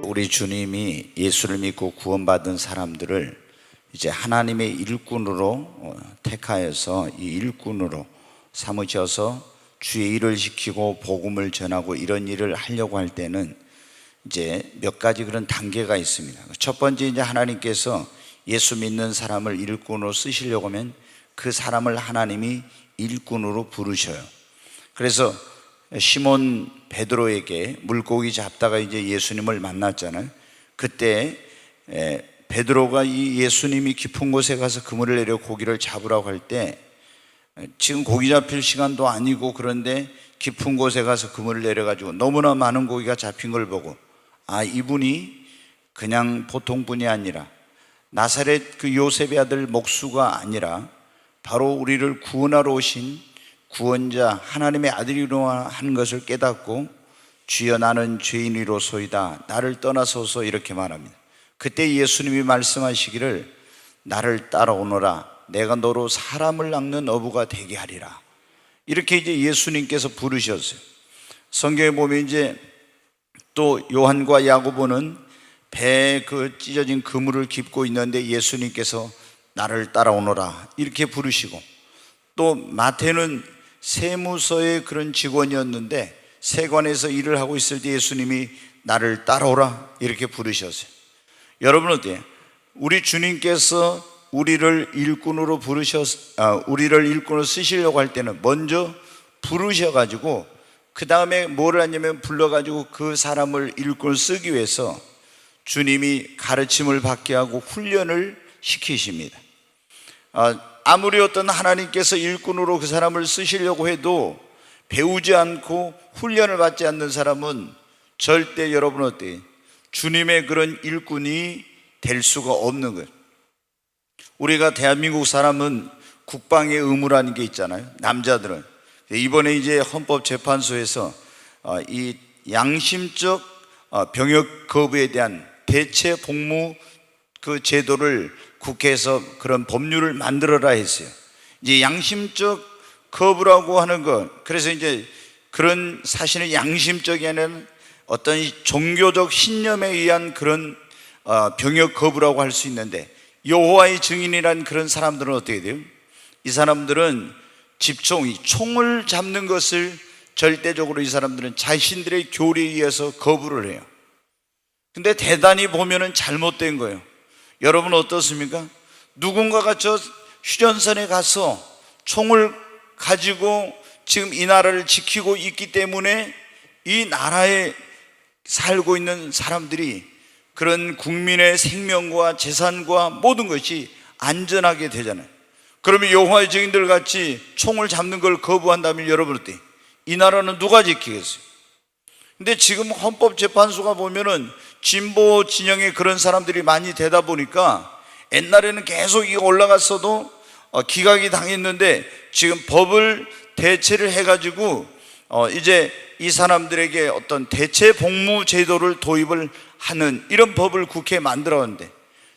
우리 주님이 예수를 믿고 구원받은 사람들을 이제 하나님의 일꾼으로 택하여서 이 일꾼으로 삼으셔서 주의 일을 시키고 복음을 전하고 이런 일을 하려고 할 때는 이제 몇 가지 그런 단계가 있습니다. 첫 번째, 이제 하나님께서 예수 믿는 사람을 일꾼으로 쓰시려고 하면 그 사람을 하나님이 일꾼으로 부르셔요. 그래서 시몬 베드로에게 물고기 잡다가 이제 예수님을 만났잖아요. 그때 베드로가 이 예수님이 깊은 곳에 가서 그물을 내려 고기를 잡으라고 할 때 지금 고기 잡힐 시간도 아니고 그런데 깊은 곳에 가서 그물을 내려가지고 너무나 많은 고기가 잡힌 걸 보고 이분이 그냥 보통 분이 아니라 나사렛 그 요셉의 아들 목수가 아니라 바로 우리를 구원하러 오신 구원자 하나님의 아들이로 하는 것을 깨닫고 주여 나는 죄인이로소이다 나를 떠나소서 이렇게 말합니다. 그때 예수님이 말씀하시기를 나를 따라오너라 내가 너로 사람을 낚는 어부가 되게 하리라 이렇게 이제 예수님께서 부르셨어요. 성경에 보면 이제 또 요한과 야고보는 배에 그 찢어진 그물을 깁고 있는데 예수님께서 나를 따라오너라 이렇게 부르시고, 또 마태는 세무서의 그런 직원이었는데 세관에서 일을 하고 있을 때 예수님이 나를 따라오라 이렇게 부르셨어요. 여러분 어때요? 우리 주님께서 우리를 일꾼으로 우리를 일꾼으로 쓰시려고 할 때는 먼저 부르셔가지고 그 다음에 뭐를 하냐면 불러가지고 그 사람을 일꾼을 쓰기 위해서 주님이 가르침을 받게 하고 훈련을 시키십니다. 아무리 어떤 하나님께서 일꾼으로 그 사람을 쓰시려고 해도 배우지 않고 훈련을 받지 않는 사람은 절대 여러분 어때요? 주님의 그런 일꾼이 될 수가 없는 거예요. 우리가 대한민국 사람은 국방의 의무라는 게 있잖아요. 남자들은 이번에 이제 헌법재판소에서 이 양심적 병역 거부에 대한 대체 복무 그 제도를 국회에서 그런 법률을 만들어라 했어요. 이제 양심적 거부라고 하는 것, 그래서 이제 그런 사실은 양심적이 아니라 어떤 종교적 신념에 의한 그런 병역 거부라고 할 수 있는데, 여호와의 증인이란 그런 사람들은 어떻게 돼요? 이 사람들은 총을 잡는 것을 절대적으로 이 사람들은 자신들의 교리에 의해서 거부를 해요. 근데 대단히 보면은 잘못된 거예요. 여러분 어떻습니까? 누군가가 저 휴전선에 가서 총을 가지고 지금 이 나라를 지키고 있기 때문에 이 나라에 살고 있는 사람들이 그런 국민의 생명과 재산과 모든 것이 안전하게 되잖아요. 그러면 여호와의 증인들 같이 총을 잡는 걸 거부한다면 여러분 어때요? 이 나라는 누가 지키겠어요? 근데 지금 헌법재판소가 보면은 진보 진영의 그런 사람들이 많이 되다 보니까 옛날에는 계속 이거 올라갔어도 기각이 당했는데 지금 법을 대체를 해가지고 이제 이 사람들에게 어떤 대체 복무 제도를 도입을 하는 이런 법을 국회에 만들었는데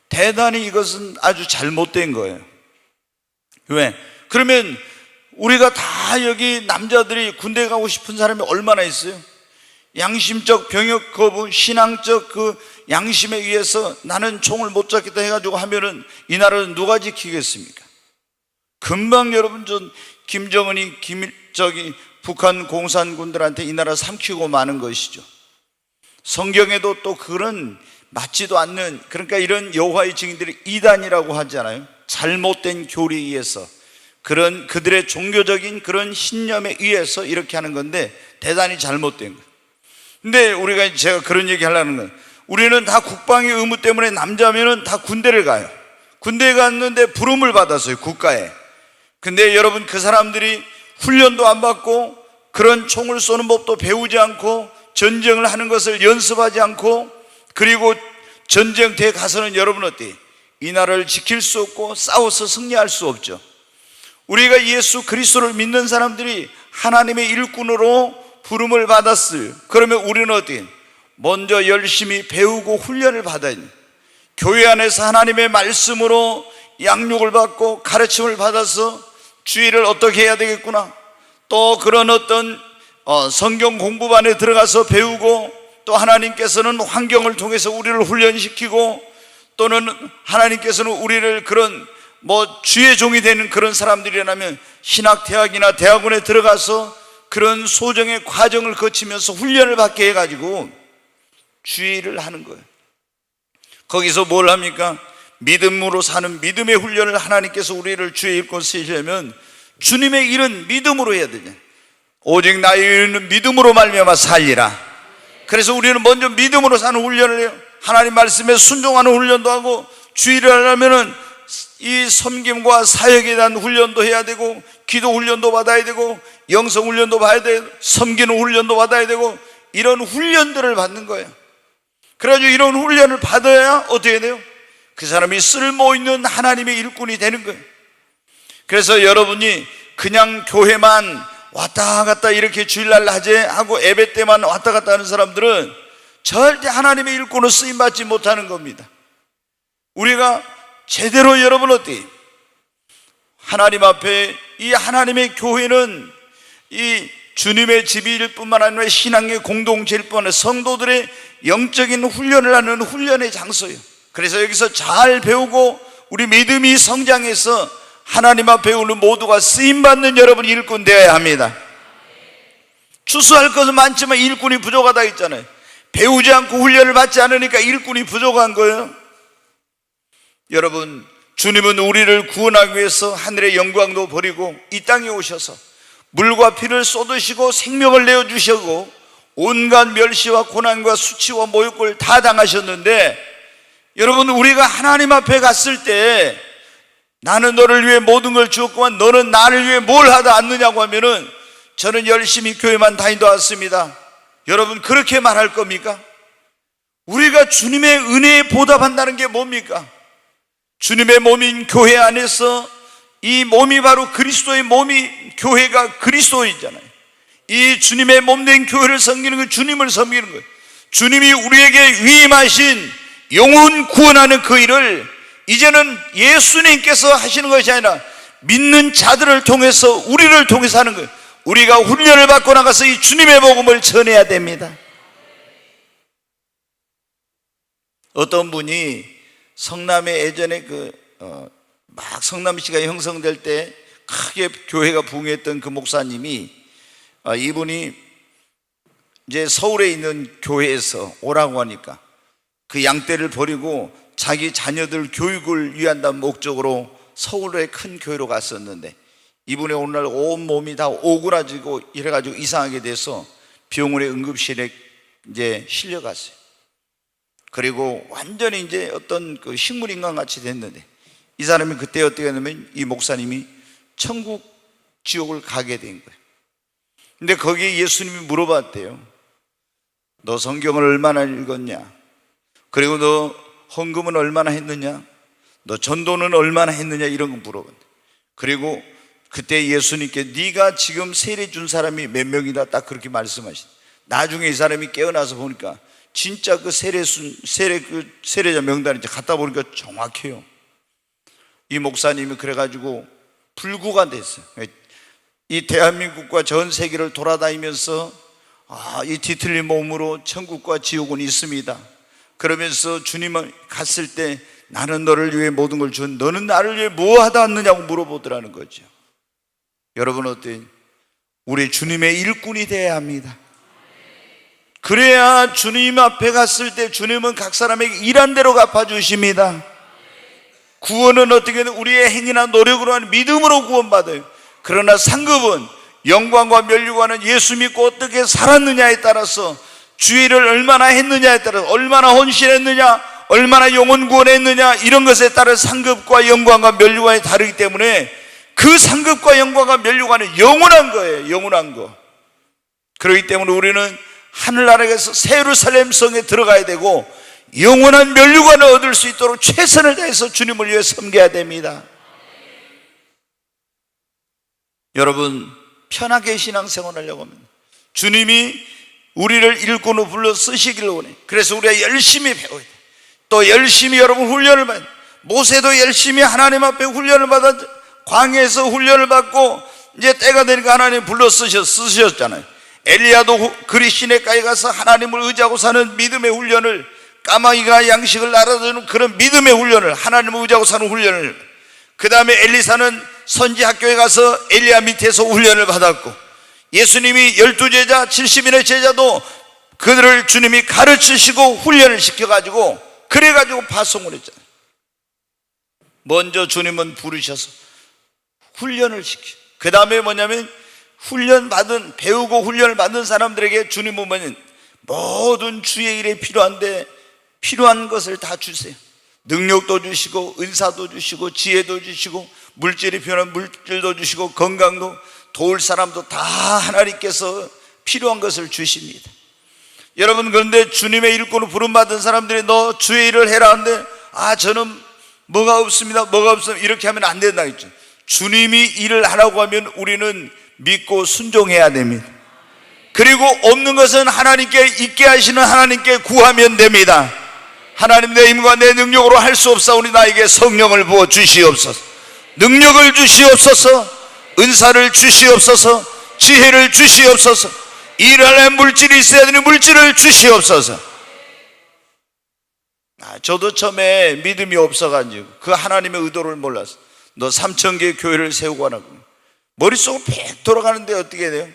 대단히 이것은 아주 잘못된 거예요. 왜? 그러면 우리가 다 여기 남자들이 군대 가고 싶은 사람이 얼마나 있어요? 양심적 병역 거부, 신앙적 그 양심에 의해서 나는 총을 못 잡겠다 해가지고 하면은 이 나라는 누가 지키겠습니까? 금방 여러분 전 김정은이 북한 공산군들한테 이 나라 삼키고 마는 것이죠. 성경에도 또 그런 맞지도 않는, 그러니까 이런 여호와의 증인들이 이단이라고 하잖아요. 잘못된 교리에 의해서 그런 그들의 종교적인 그런 신념에 의해서 이렇게 하는 건데 대단히 잘못된 거예요. 근데 제가 그런 얘기 하려는 건, 우리는 다 국방의 의무 때문에 남자면은 다 군대를 가요. 군대에 갔는데 부름을 받았어요, 국가에. 근데 여러분 그 사람들이 훈련도 안 받고 그런 총을 쏘는 법도 배우지 않고 전쟁을 하는 것을 연습하지 않고, 그리고 전쟁터에 가서는 여러분 어때요? 이 나라를 지킬 수 없고 싸워서 승리할 수 없죠. 우리가 예수 그리스도를 믿는 사람들이 하나님의 일꾼으로 부름을 받았어요. 그러면 우리는 어떻게? 먼저 열심히 배우고 훈련을 받아야 돼요. 교회 안에서 하나님의 말씀으로 양육을 받고 가르침을 받아서 주의를 어떻게 해야 되겠구나, 또 그런 어떤 성경 공부반에 들어가서 배우고 또 하나님께서는 환경을 통해서 우리를 훈련시키고, 또는 하나님께서는 우리를 그런 주의 종이 되는 그런 사람들이라면 신학대학이나 대학원에 들어가서 그런 소정의 과정을 거치면서 훈련을 받게 해가지고 주의 일을 하는 거예요. 거기서 뭘 합니까? 믿음으로 사는 믿음의 훈련을 하나님께서 우리를 주의 일꾼 쓰시려면 주님의 일은 믿음으로 해야 되냐. 오직 나의 일은 믿음으로 말미암아 살리라. 그래서 우리는 먼저 믿음으로 사는 훈련을 해요. 하나님 말씀에 순종하는 훈련도 하고, 주의 일을 하려면은 이 섬김과 사역에 대한 훈련도 해야 되고, 기도 훈련도 받아야 되고, 영성 훈련도 받아야 되고, 섬기는 훈련도 받아야 되고, 이런 훈련들을 받는 거예요. 그래가지고 이런 훈련을 받아야 어떻게 돼요? 그 사람이 쓸모있는 하나님의 일꾼이 되는 거예요. 그래서 여러분이 그냥 교회만 왔다 갔다 이렇게 주일날 낮에 하고 예배 때만 왔다 갔다 하는 사람들은 절대 하나님의 일꾼으로 쓰임받지 못하는 겁니다. 우리가 제대로, 여러분 어때요? 하나님 앞에 이 하나님의 교회는 이 주님의 집일 뿐만 아니라 신앙의 공동체일 뿐만 아니라 성도들의 영적인 훈련을 하는 훈련의 장소예요. 그래서 여기서 잘 배우고 우리 믿음이 성장해서 하나님 앞에 오는 모두가 쓰임받는 여러분 일꾼 되어야 합니다. 추수할 것은 많지만 일꾼이 부족하다 했잖아요. 배우지 않고 훈련을 받지 않으니까 일꾼이 부족한 거예요. 여러분, 주님은 우리를 구원하기 위해서 하늘의 영광도 버리고 이 땅에 오셔서 물과 피를 쏟으시고 생명을 내어주시고 온갖 멸시와 고난과 수치와 모욕을 다 당하셨는데, 여러분, 우리가 하나님 앞에 갔을 때 나는 너를 위해 모든 걸 주었구만, 너는 나를 위해 뭘 하다 않느냐고 하면은 저는 열심히 교회만 다니다 왔습니다. 여러분, 그렇게 말할 겁니까? 우리가 주님의 은혜에 보답한다는 게 뭡니까? 주님의 몸인 교회 안에서 이 몸이 바로 그리스도의 몸이, 교회가 그리스도이잖아요. 이 주님의 몸된 교회를 섬기는 거, 주님을 섬기는 거예요. 주님이 우리에게 위임하신 영혼 구원하는 그 일을 이제는 예수님께서 하시는 것이 아니라 믿는 자들을 통해서, 우리를 통해서 하는 거예요. 우리가 훈련을 받고 나가서 이 주님의 복음을 전해야 됩니다. 어떤 분이 성남에 예전에 막 성남시가 형성될 때 크게 교회가 부흥했던 그 목사님이, 이분이 이제 서울에 있는 교회에서 오라고 하니까 그 양떼를 버리고 자기 자녀들 교육을 위한다는 목적으로 서울의 큰 교회로 갔었는데, 이분이 오늘날 온 몸이 다 오그라지고 이래가지고 이상하게 돼서 병원의 응급실에 이제 실려갔어요. 그리고 완전히 이제 어떤 그 식물인간 같이 됐는데, 이 사람이 그때 어떻게 했냐면 이 목사님이 천국 지옥을 가게 된 거예요. 근데 거기에 예수님이 물어봤대요. 너 성경을 얼마나 읽었냐? 그리고 너 헌금은 얼마나 했느냐? 너 전도는 얼마나 했느냐? 이런 거 물어본대. 그리고 그때 예수님께 네가 지금 세례 준 사람이 몇 명이다 딱 그렇게 말씀하신. 나중에 이 사람이 깨어나서 보니까 진짜 그 세례자 명단을 이제 갖다 보니까 정확해요. 이 목사님이 그래가지고 불구가 됐어요. 이 대한민국과 전 세계를 돌아다니면서 이 뒤틀린 몸으로 천국과 지옥은 있습니다. 그러면서 주님을 갔을 때 나는 너를 위해 모든 걸 준, 너는 나를 위해 뭐 하다 왔느냐고 물어보더라는 거죠. 여러분 어때요? 우리 주님의 일꾼이 되어야 합니다. 그래야 주님 앞에 갔을 때 주님은 각 사람에게 일한 대로 갚아주십니다. 구원은 어떻게 우리의 행위나 노력으로 하는 믿음으로 구원받아요. 그러나 상급은 영광과 면류관은 예수 믿고 어떻게 살았느냐에 따라서, 주의를 얼마나 했느냐에 따라서, 얼마나 헌신했느냐, 얼마나 영혼 구원했느냐, 이런 것에 따라 상급과 영광과 면류관이 다르기 때문에 그 상급과 영광과 면류관은 영원한 거예요. 영원한 거. 그렇기 때문에 우리는 하늘나라에서 새 예루살렘 성에 들어가야 되고 영원한 면류관을 얻을 수 있도록 최선을 다해서 주님을 위해 섬겨야 됩니다. 여러분, 편하게 신앙생활을 하려고 합니다. 주님이 우리를 일꾼으로 불러 쓰시기를 원해. 그래서 우리가 열심히 배워야 돼. 또 열심히 여러분 훈련을 받아야 돼. 모세도 열심히 하나님 앞에 훈련을 받아 광야에서 훈련을 받고 이제 때가 되니까 하나님 불러 쓰셨잖아요. 엘리야도 그리 시내가에 가서 하나님을 의지하고 사는 믿음의 훈련을, 까마귀가 양식을 날아주는 그런 믿음의 훈련을, 하나님을 의지하고 사는 훈련을, 그 다음에 엘리사는 선지 학교에 가서 엘리야 밑에서 훈련을 받았고, 예수님이 12제자 70인의 제자도 그들을 주님이 가르치시고 훈련을 시켜가지고 그래가지고 파송을 했잖아요. 먼저 주님은 부르셔서 훈련을 시켜, 그 다음에 뭐냐면 배우고 훈련을 받은 사람들에게 주님은 뭐냐면 모든 주의 일에 필요한 것을 다 주세요. 능력도 주시고 은사도 주시고 지혜도 주시고 물질이 필요한 물질도 주시고 건강도, 도울 사람도 다 하나님께서 필요한 것을 주십니다. 여러분, 그런데 주님의 일꾼으로 부름받은 사람들이 너 주의 일을 해라 하는데 저는 뭐가 없습니다 이렇게 하면 안 된다 했죠. 주님이 일을 하라고 하면 우리는 믿고 순종해야 됩니다. 그리고 없는 것은 하나님께 있게 하시는 하나님께 구하면 됩니다. 하나님, 내 힘과 내 능력으로 할 수 없사오니 나에게 성령을 부어 주시옵소서, 능력을 주시옵소서, 은사를 주시옵소서, 지혜를 주시옵소서, 일할 물질이 있어야 되는 물질을 주시옵소서. 저도 처음에 믿음이 없어가지고 그 하나님의 의도를 몰랐어. 너 3,000개 교회를 세우고 하라고. 머릿속으로 팩 돌아가는데 어떻게 돼요?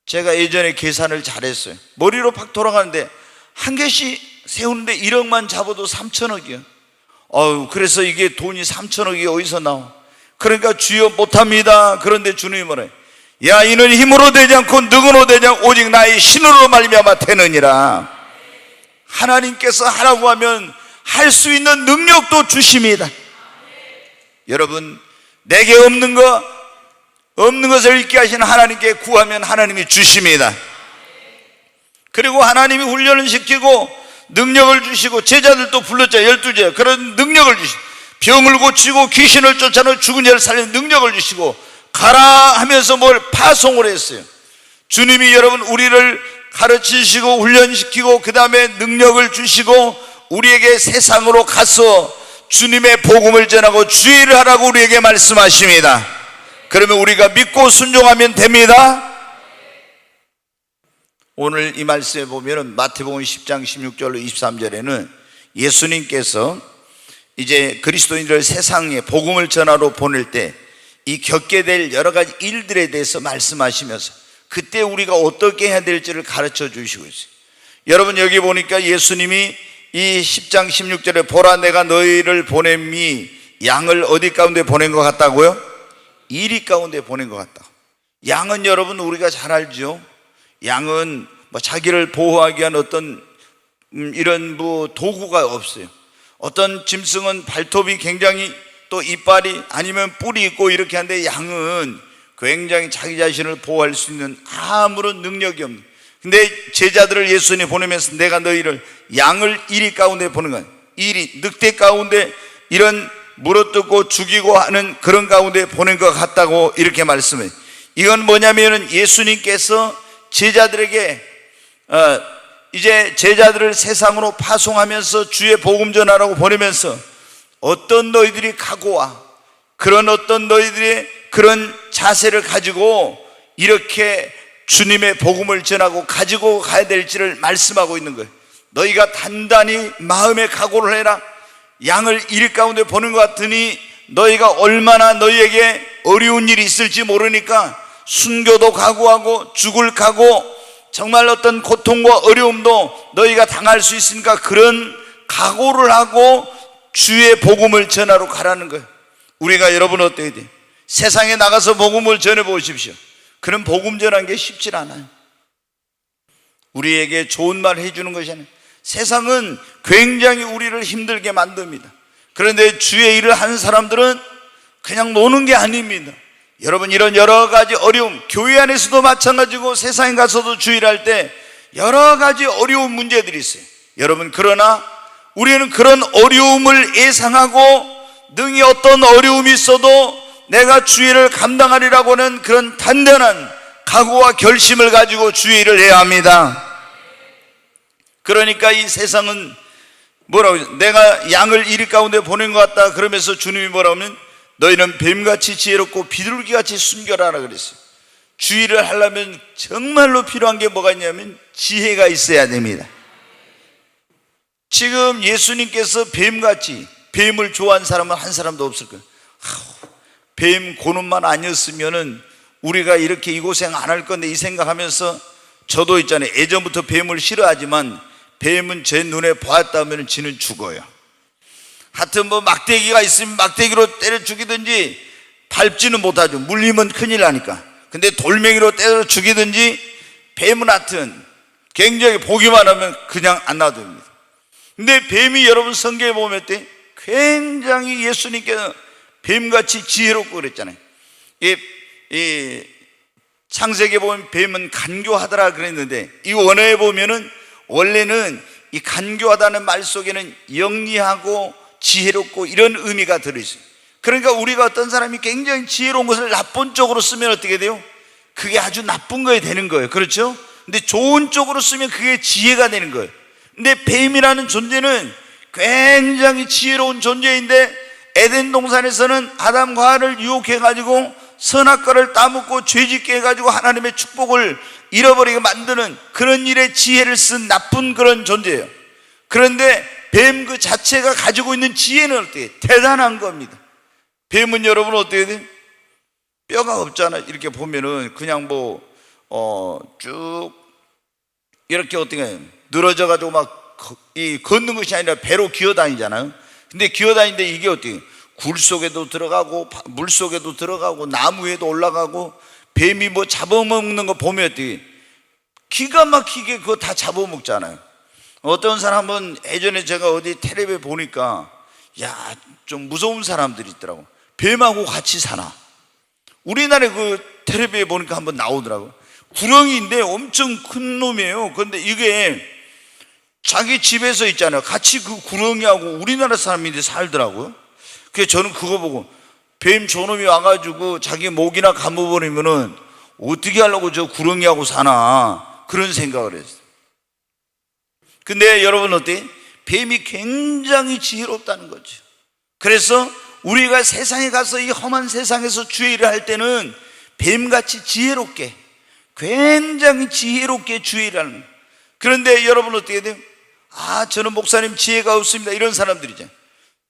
제가 예전에 계산을 잘했어요. 머리로 팍 돌아가는데 한 개씩 세우는데 1억만 잡아도 3,000억이요. 그래서 이게 돈이 3,000억이 어디서 나와? 그러니까 주여 못합니다. 그런데 주님이 뭐래? 야, 이는 힘으로 되지 않고 능으로 되지 않고 오직 나의 신으로 말미암아 되느니라. 하나님께서 하라고 하면 할 수 있는 능력도 주십니다. 여러분, 내게 없는 것을 있게 하시는 하나님께 구하면 하나님이 주십니다. 그리고 하나님이 훈련을 시키고 능력을 주시고, 제자들도 불렀잖아요. 12제자. 그런 능력을 주시고, 병을 고치고 귀신을 쫓아내고 죽은 자를 살리는 능력을 주시고, 가라 하면서 뭘 파송을 했어요. 주님이 여러분 우리를 가르치시고 훈련시키고 그 다음에 능력을 주시고 우리에게 세상으로 가서 주님의 복음을 전하고 주의를 하라고 우리에게 말씀하십니다. 그러면 우리가 믿고 순종하면 됩니다. 오늘 이 말씀에 보면 마태복음 10장 16절로 23절에는 예수님께서 이제 그리스도인들을 세상에 복음을 전하러 보낼 때 이 겪게 될 여러 가지 일들에 대해서 말씀하시면서 그때 우리가 어떻게 해야 될지를 가르쳐 주시고 있어요. 여러분, 여기 보니까 예수님이 이 10장 16절에 보라 내가 너희를 보냄이 양을 어디 가운데 보낸 것 같다고요? 이리 가운데 보낸 것 같다. 양은 여러분 우리가 잘 알죠. 양은 자기를 보호하기 위한 어떤 이런 도구가 없어요. 어떤 짐승은 발톱이 굉장히 또 이빨이 아니면 뿔이 있고 이렇게 하는데 양은 굉장히 자기 자신을 보호할 수 있는 아무런 능력이 없는. 근데 제자들을 예수님이 보내면서 내가 너희를 양을 이리 가운데 보는 건, 이리 늑대 가운데 이런 물어뜯고 죽이고 하는 그런 가운데 보낸 것 같다고 이렇게 말씀해요. 이건 뭐냐면은 예수님께서 제자들에게 이제 제자들을 세상으로 파송하면서 주의 복음 전하라고 보내면서 어떤 너희들이 각오와 그런 어떤 너희들의 그런 자세를 가지고 이렇게 주님의 복음을 전하고 가지고 가야 될지를 말씀하고 있는 거예요. 너희가 단단히 마음의 각오를 해라. 양을 일 가운데 보는 것 같으니 너희가 얼마나 너희에게 어려운 일이 있을지 모르니까 순교도 각오하고 죽을 각오, 정말 어떤 고통과 어려움도 너희가 당할 수 있으니까 그런 각오를 하고 주의 복음을 전하러 가라는 거예요. 우리가 여러분 어때야 돼요? 세상에 나가서 복음을 전해 보십시오. 그런 복음 전하는 게 쉽지 않아요. 우리에게 좋은 말 해주는 것이 아니에요. 세상은 굉장히 우리를 힘들게 만듭니다. 그런데 주의 일을 하는 사람들은 그냥 노는 게 아닙니다. 여러분, 이런 여러 가지 어려움, 교회 안에서도 마찬가지고 세상에 가서도 주의를 할 때 여러 가지 어려운 문제들이 있어요. 여러분, 그러나 우리는 그런 어려움을 예상하고 능히 어떤 어려움이 있어도 내가 주의를 감당하리라고 하는 그런 단단한 각오와 결심을 가지고 주의 일을 해야 합니다. 그러니까 이 세상은 뭐라고 해요? 내가 양을 이리 가운데 보낸 것 같다 그러면서 주님이 뭐라고 하면 너희는 뱀같이 지혜롭고 비둘기같이 순결하라 그랬어요. 주의를 하려면 정말로 필요한 게 뭐가 있냐면 지혜가 있어야 됩니다. 지금 예수님께서 뱀같이 뱀을 좋아하는 사람은 한 사람도 없을 거예요. 뱀 고놈만 아니었으면은 우리가 이렇게 이 고생 안 할 건데 이 생각하면서, 저도 있잖아요. 예전부터 뱀을 싫어하지만 뱀은 제 눈에 보았다면 지는 죽어요. 하여튼 뭐 막대기가 있으면 막대기로 때려 죽이든지 밟지는 못하죠. 물리면 큰일 나니까. 근데 돌멩이로 때려 죽이든지 뱀은 하여튼 굉장히 보기만 하면 그냥 안 놔둡니다. 근데 뱀이 여러분 성경에 보면 굉장히 예수님께서 뱀같이 지혜롭고 그랬잖아요. 이 창세기에 보면 뱀은 간교하더라 그랬는데, 이 원어에 보면은 원래는 이 간교하다는 말 속에는 영리하고 지혜롭고 이런 의미가 들어있어요. 그러니까 우리가 어떤 사람이 굉장히 지혜로운 것을 나쁜 쪽으로 쓰면 어떻게 돼요? 그게 아주 나쁜 거에 되는 거예요. 그렇죠? 근데 좋은 쪽으로 쓰면 그게 지혜가 되는 거예요. 근데 뱀이라는 존재는 굉장히 지혜로운 존재인데, 에덴 동산에서는 아담과 하와를 유혹해가지고 선악과를 따먹고 죄짓게 해가지고 하나님의 축복을 잃어버리게 만드는 그런 일에 지혜를 쓴 나쁜 그런 존재예요. 그런데 뱀 그 자체가 가지고 있는 지혜는 어때요? 대단한 겁니다. 뱀은 여러분 어떻게 돼요? 뼈가 없잖아요. 이렇게 보면은 그냥 쭉 이렇게 어떻게 늘어져 가지고 막 걷는 것이 아니라 배로 기어다니잖아요. 근데 기어다니는데 이게 어떻게 굴 속에도 들어가고 물 속에도 들어가고 나무 위에도 올라가고, 뱀이 뭐 잡아먹는 거 보면 어떻게 기가 막히게 그거 다 잡아먹잖아요. 어떤 사람은 예전에 제가 어디 텔레비에 보니까 좀 무서운 사람들이 있더라고. 뱀하고 같이 사나. 우리나라에 그 텔레비에 보니까 한번 나오더라고. 구렁이인데 엄청 큰 놈이에요. 그런데 이게 자기 집에서 있잖아요. 같이 그 구렁이하고 우리나라 사람인데 살더라고요. 그래서 저는 그거 보고 뱀 저놈이 와가지고 자기 목이나 감아버리면은 어떻게 하려고 저 구렁이하고 사나, 그런 생각을 했어요. 근데 여러분 어때? 뱀이 굉장히 지혜롭다는 거죠. 그래서 우리가 세상에 가서 이 험한 세상에서 주의 일을 할 때는 뱀같이 지혜롭게, 굉장히 지혜롭게 주의 일을 하는 거예요. 그런데 여러분 어떻게 돼요? 저는 목사님 지혜가 없습니다, 이런 사람들이죠.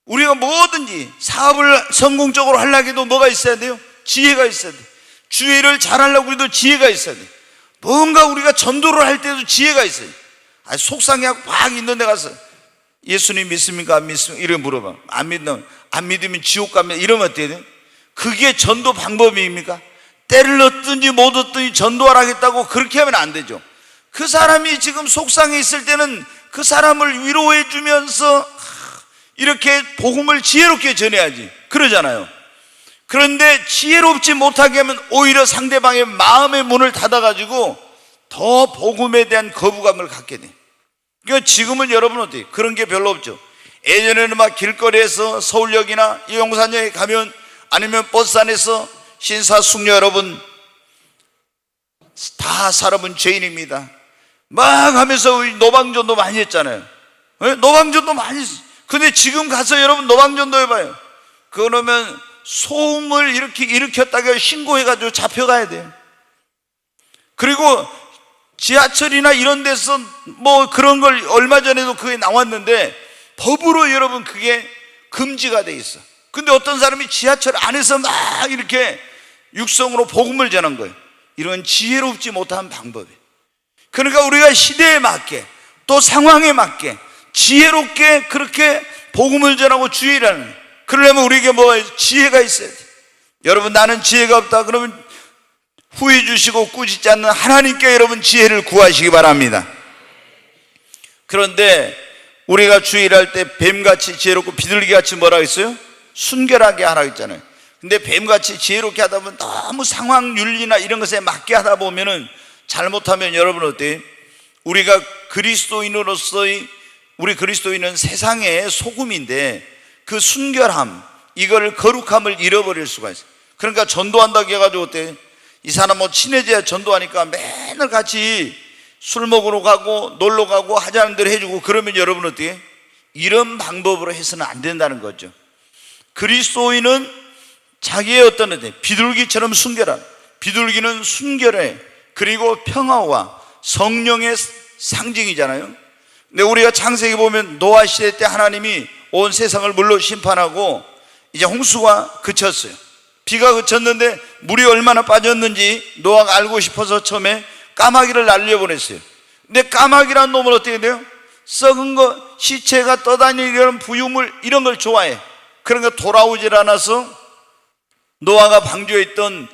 우리가 뭐든지 사업을 성공적으로 하려고 해도 뭐가 있어야 돼요? 지혜가 있어야 돼요. 주의를 잘하려고 해도 지혜가 있어야 돼요. 뭔가 우리가 전도를 할 때도 지혜가 있어요. 속상해하고 막 있는 데 가서 예수님 믿습니까? 안 믿습니까? 이렇게 물어봐. 안 믿으면 지옥 가면, 이러면 어떻게 돼요? 그게 전도 방법입니까? 때를 얻든지 못 얻든지 전도하라겠다고 그렇게 하면 안 되죠. 그 사람이 지금 속상해 있을 때는 그 사람을 위로해 주면서 이렇게 복음을 지혜롭게 전해야지, 그러잖아요. 그런데 지혜롭지 못하게 하면 오히려 상대방의 마음의 문을 닫아가지고 더 복음에 대한 거부감을 갖게 돼. 그러니까 지금은 여러분 어때요? 그런 게 별로 없죠. 예전에는 막 길거리에서 서울역이나 용산역에 가면, 아니면 버스 안에서 신사숙녀 여러분, 다 사람은 죄인입니다 막 하면서 노방전도 많이 했잖아요. 노방전도 많이 했어요. 근데 지금 가서 여러분 노방전도 해봐요. 그러면 소음을 이렇게 일으켰다가 신고해가지고 잡혀가야 돼요. 그리고 지하철이나 이런 데서 뭐 그런 걸 얼마 전에도 그게 나왔는데 법으로 여러분 그게 금지가 돼 있어. 근데 어떤 사람이 지하철 안에서 막 이렇게 육성으로 복음을 전한 거예요. 이런 지혜롭지 못한 방법이에요. 그러니까 우리가 시대에 맞게 또 상황에 맞게 지혜롭게 그렇게 복음을 전하고 주의라는 거예요. 그러려면 우리에게 뭐가 지혜가 있어야 돼요. 여러분 나는 지혜가 없다 그러면 후회 주시고 꾸짖지 않는 하나님께 여러분 지혜를 구하시기 바랍니다. 그런데 우리가 주의를 할 때 뱀같이 지혜롭고 비둘기같이 뭐라고 했어요? 순결하게 하라고 했잖아요. 근데 뱀같이 지혜롭게 하다 보면 너무 상황 윤리나 이런 것에 맞게 하다 보면은 잘못하면 여러분 어때요? 우리가 그리스도인으로서의, 우리 그리스도인은 세상의 소금인데 그 순결함, 이걸 거룩함을 잃어버릴 수가 있어요. 그러니까 전도한다고 해가지고 어때요? 이 사람 뭐 친해져야 전도하니까 맨날 같이 술 먹으러 가고 놀러 가고 하자는 대로 해주고, 그러면 여러분 어떻게? 이런 방법으로 해서는 안 된다는 거죠. 그리스도인은 자기의 어떤 비둘기처럼 순결한, 비둘기는 순결해, 그리고 평화와 성령의 상징이잖아요. 근데 우리가 창세기 보면 노아 시대 때 하나님이 온 세상을 물로 심판하고 이제 홍수가 그쳤어요. 비가 그쳤는데 물이 얼마나 빠졌는지 노아가 알고 싶어서 처음에 까마귀를 날려보냈어요. 근데 까마귀란 놈은 어떻게 돼요? 썩은 거, 시체가 떠다니는 부유물 이런 걸 좋아해. 그러니까 돌아오질 않아서 노아가 방주에 있던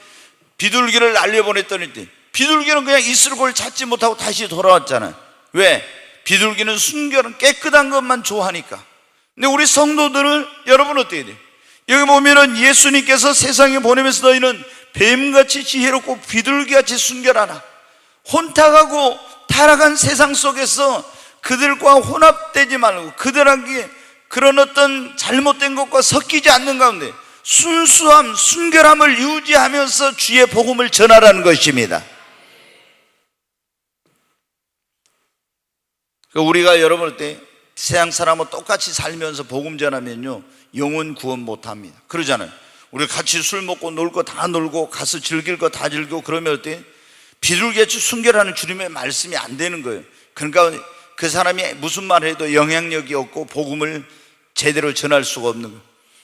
비둘기를 날려보냈더니 비둘기는 그냥 있을 곳을 찾지 못하고 다시 돌아왔잖아요. 왜? 비둘기는 순결한 깨끗한 것만 좋아하니까. 근데 우리 성도들은 여러분 어떻게 돼요? 여기 보면은 예수님께서 세상에 보내면서 너희는 뱀같이 지혜롭고 비둘기같이 순결하라. 혼탁하고 타락한 세상 속에서 그들과 혼합되지 말고 그들에게 그런 어떤 잘못된 것과 섞이지 않는 가운데 순수함, 순결함을 유지하면서 주의 복음을 전하라는 것입니다. 우리가 여러분 어때? 세상 사람과 똑같이 살면서 복음 전하면요 영혼 구원 못합니다. 그러잖아요. 우리 같이 술 먹고 놀 거 다 놀고 가서 즐길 거 다 즐기고 그러면 어때? 비둘기같이 순결하는 주님의 말씀이 안 되는 거예요. 그러니까 그 사람이 무슨 말을 해도 영향력이 없고 복음을 제대로 전할 수가 없는 거예요.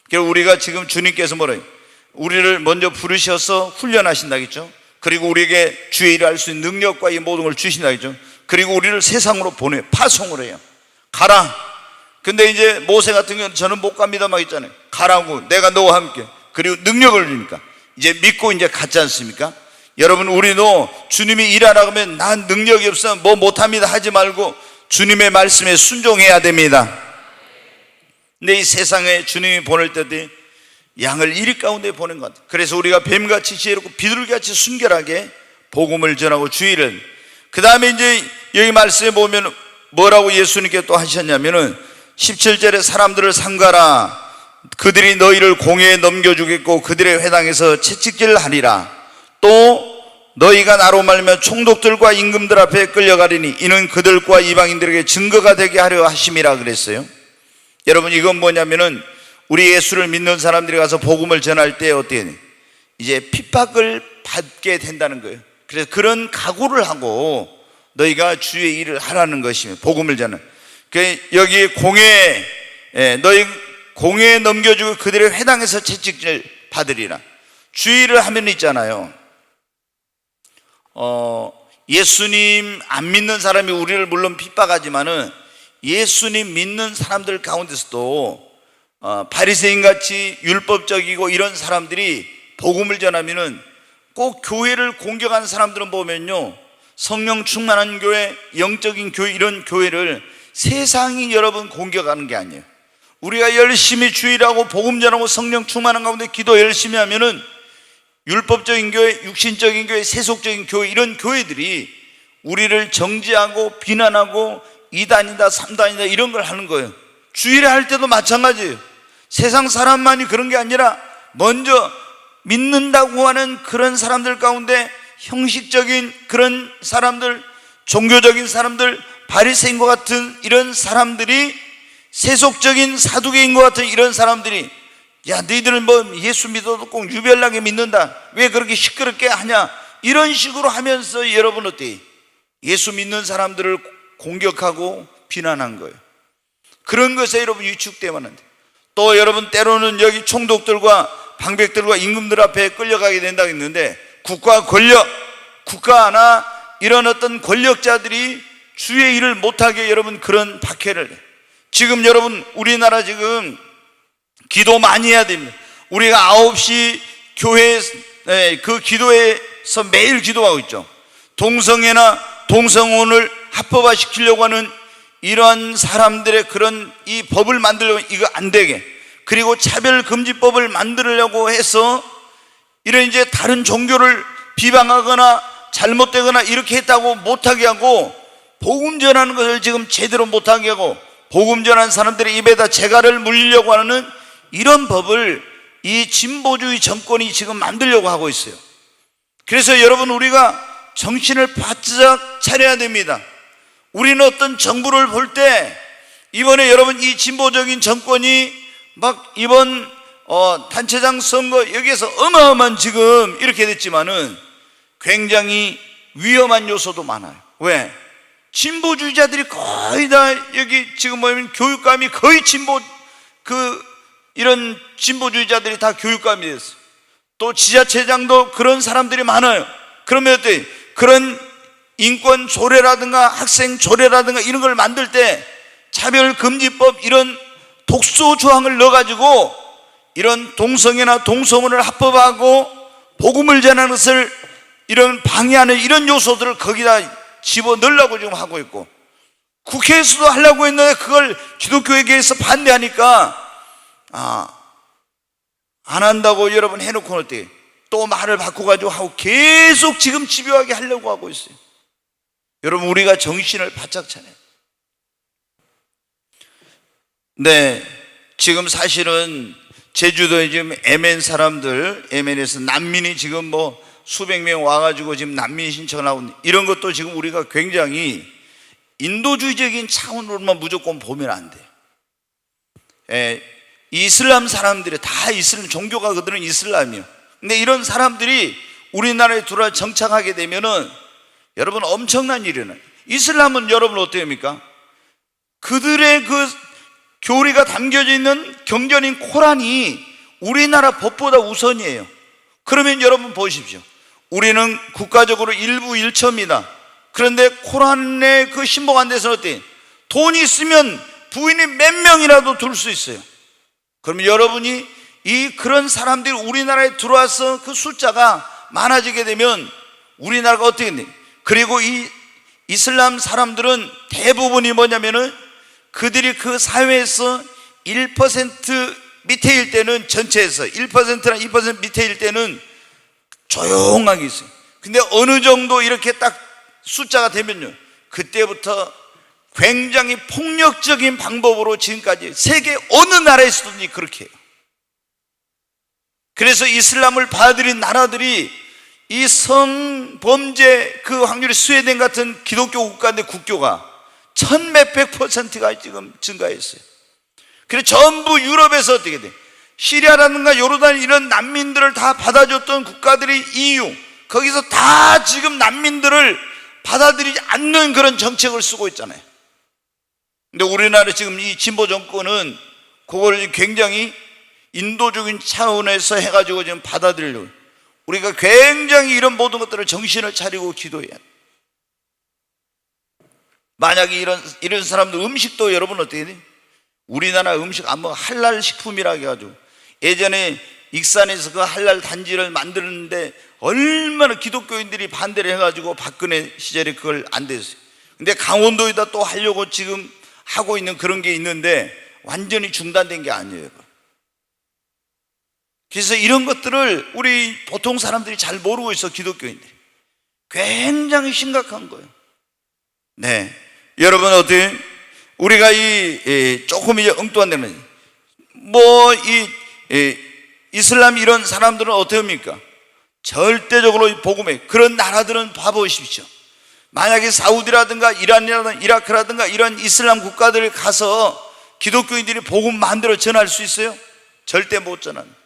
그래서 우리가 지금 주님께서 뭐래요? 우리를 먼저 부르셔서 훈련하신다겠죠. 그리고 우리에게 주의 일을 할 수 있는 능력과 이 모든 걸 주신다겠죠. 그리고 우리를 세상으로 보내 파송을 해요. 가라. 근데 이제 모세 같은 경우는 저는 못 갑니다 막 있잖아요. 가라고, 내가 너와 함께. 그리고 능력을 주니까 이제 믿고 이제 갔지 않습니까? 여러분, 우리도 주님이 일하라고 하면 난 능력이 없어 뭐 못합니다 하지 말고 주님의 말씀에 순종해야 됩니다. 근데 이 세상에 주님이 보낼 때도 양을 이리 가운데 보낸 것 같아요. 그래서 우리가 뱀같이 지혜롭고 비둘기같이 순결하게 복음을 전하고 주의를, 그 다음에 이제 여기 말씀에 보면 뭐라고 예수님께 또 하셨냐면은 17절에 사람들을 삼가라. 그들이 너희를 공회에 넘겨주겠고 그들의 회당에서 채찍질 하리라. 또 너희가 나로 말미암아 총독들과 임금들 앞에 끌려가리니 이는 그들과 이방인들에게 증거가 되게 하려 하심이라 그랬어요. 여러분, 이건 뭐냐면은 우리 예수를 믿는 사람들이 가서 복음을 전할 때 어떻게 돼요? 이제 핍박을 받게 된다는 거예요. 그래서 그런 각오를 하고 너희가 주의 일을 하라는 것이며 복음을 전하는. 여기 공회, 너희 공회에 넘겨주고 그들의 회당에서 채찍질 받으리라. 주의를 하면 있잖아요. 예수님 안 믿는 사람이 우리를 물론 핍박하지만은 예수님 믿는 사람들 가운데서도 바리새인같이 율법적이고 이런 사람들이 복음을 전하면은 꼭 교회를 공격하는 사람들은 보면요 성령 충만한 교회, 영적인 교회, 이런 교회를 세상이 여러분 공격하는 게 아니에요. 우리가 열심히 주일하고 복음 전하고 성령 충만한 가운데 기도 열심히 하면은 율법적인 교회, 육신적인 교회, 세속적인 교회, 이런 교회들이 우리를 정죄하고 비난하고 2단이다 3단이다 이런 걸 하는 거예요. 주일에 할 때도 마찬가지예요. 세상 사람만이 그런 게 아니라 먼저 믿는다고 하는 그런 사람들 가운데 형식적인 그런 사람들, 종교적인 사람들, 바리새인과 같은 이런 사람들이, 세속적인 사두개인과 같은 이런 사람들이, 야 너희들은 뭐 예수 믿어도 꼭 유별나게 믿는다, 왜 그렇게 시끄럽게 하냐, 이런 식으로 하면서 여러분 어때요? 예수 믿는 사람들을 공격하고 비난한 거예요. 그런 것에 여러분 위축되면 안 돼요. 또 여러분 때로는 여기 총독들과 방백들과 임금들 앞에 끌려가게 된다고 했는데, 국가 권력, 국가나 이런 어떤 권력자들이 주의 일을 못하게 여러분 그런 박해를 해요. 지금 여러분 우리나라 지금 기도 많이 해야 됩니다. 우리가 9시 교회 그 기도에서 매일 기도하고 있죠. 동성애나 동성혼을 합법화 시키려고 하는 이러한 사람들의 그런 이 법을 만들려고, 이거 안 되게, 그리고 차별금지법을 만들려고 해서 이런 이제 다른 종교를 비방하거나 잘못되거나 이렇게 했다고 못하게 하고, 복음 전하는 것을 지금 제대로 못하게 하고 복음 전하는 사람들의 입에다 재갈을 물리려고 하는 이런 법을 이 진보주의 정권이 지금 만들려고 하고 있어요. 그래서 여러분 우리가 정신을 바짝 차려야 됩니다. 우리는 어떤 정부를 볼 때 이번에 여러분 이 진보적인 정권이 막 이번 단체장 선거 여기에서 어마어마한 지금 이렇게 됐지만은 굉장히 위험한 요소도 많아요. 왜? 진보주의자들이 거의 다 여기 지금 보면 교육감이 거의 이런 진보주의자들이 다 교육감이 됐어요. 또 지자체장도 그런 사람들이 많아요. 그러면 어때? 그런 인권 조례라든가 학생 조례라든가 이런 걸 만들 때 차별금지법 이런 독소 조항을 넣어가지고 이런 동성애나 동성혼을 합법화하고 복음을 전하는 것을 이런 방해하는 이런 요소들을 거기다 집어넣으려고 지금 하고 있고, 국회에서도 하려고 했는데 그걸 기독교회계에서 반대하니까 안 한다고 여러분 해놓고 어떻게 또 말을 바꿔가지고 하고 계속 지금 집요하게 하려고 하고 있어요. 여러분, 우리가 정신을 바짝 차려요. 네, 지금 사실은 제주도에 지금 MN 사람들, MN에서 난민이 지금 뭐 수백 명 와가지고 지금 난민 신청을 하고 이런 것도 지금 우리가 굉장히 인도주의적인 차원으로만 무조건 보면 안 돼요. 이슬람 사람들이 다 이슬람 종교가 그들은 이슬람이에요. 근데 이런 사람들이 우리나라에 들어와 정착하게 되면은 여러분 엄청난 일이 일어나요. 이슬람은 여러분 어떻습니까? 그들의 그 교리가 담겨져 있는 경전인 코란이 우리나라 법보다 우선이에요. 그러면 여러분 보십시오. 우리는 국가적으로 일부 일처입니다. 그런데 코란에 그 신봉 안 돼서 어때? 돈이 있으면 부인이 몇 명이라도 둘 수 있어요. 그러면 여러분이 그런 사람들이 우리나라에 들어와서 그 숫자가 많아지게 되면 우리나라가 어떻게 돼? 그리고 이 이슬람 사람들은 대부분이 뭐냐면은 그들이 그 사회에서 1% 밑에일 때는 전체에서 1%나 2% 밑에일 때는 조용하게 있어요. 근데 어느 정도 이렇게 딱 숫자가 되면요, 그때부터 굉장히 폭력적인 방법으로 지금까지 세계 어느 나라에서든지 그렇게 해요. 그래서 이슬람을 받아들인 나라들이 이 성범죄 그 확률이 스웨덴 같은 기독교 국가인데 국교가 1000몇백 %가 지금 증가했어요. 그래서 전부 유럽에서 어떻게 돼? 시리아라든가 요르단 이런 난민들을 다 받아줬던 국가들이 EU, 거기서 다 지금 난민들을 받아들이지 않는 그런 정책을 쓰고 있잖아요. 근데 우리나라 지금 이 진보 정권은 그걸 굉장히 인도적인 차원에서 해가지고 지금 받아들이려고, 우리가 굉장히 이런 모든 것들을 정신을 차리고 기도해야 돼요. 만약에 이런 사람들 음식도 여러분 어떻게 돼? 우리나라 음식 안 먹어 할랄 식품이라 해가지고 예전에 익산에서 그 할랄 단지를 만드는데 얼마나 기독교인들이 반대를 해가지고 박근혜 시절에 그걸 안 됐어요. 근데 강원도에다 또 하려고 지금 하고 있는 그런 게 있는데 완전히 중단된 게 아니에요. 그래서 이런 것들을 우리 보통 사람들이 잘 모르고 있어. 기독교인들이 굉장히 심각한 거예요. 네, 여러분 어때? 우리가 조금 이제 엉뚱한 데는 이슬람 이런 사람들은 어떻게 합니까? 절대적으로 복음에 그런 나라들은 봐보십시오. 만약에 사우디라든가 이란이라든가 이라크라든가 이런 이슬람 국가들 가서 기독교인들이 복음 마음대로 전할 수 있어요? 절대 못 전합니다.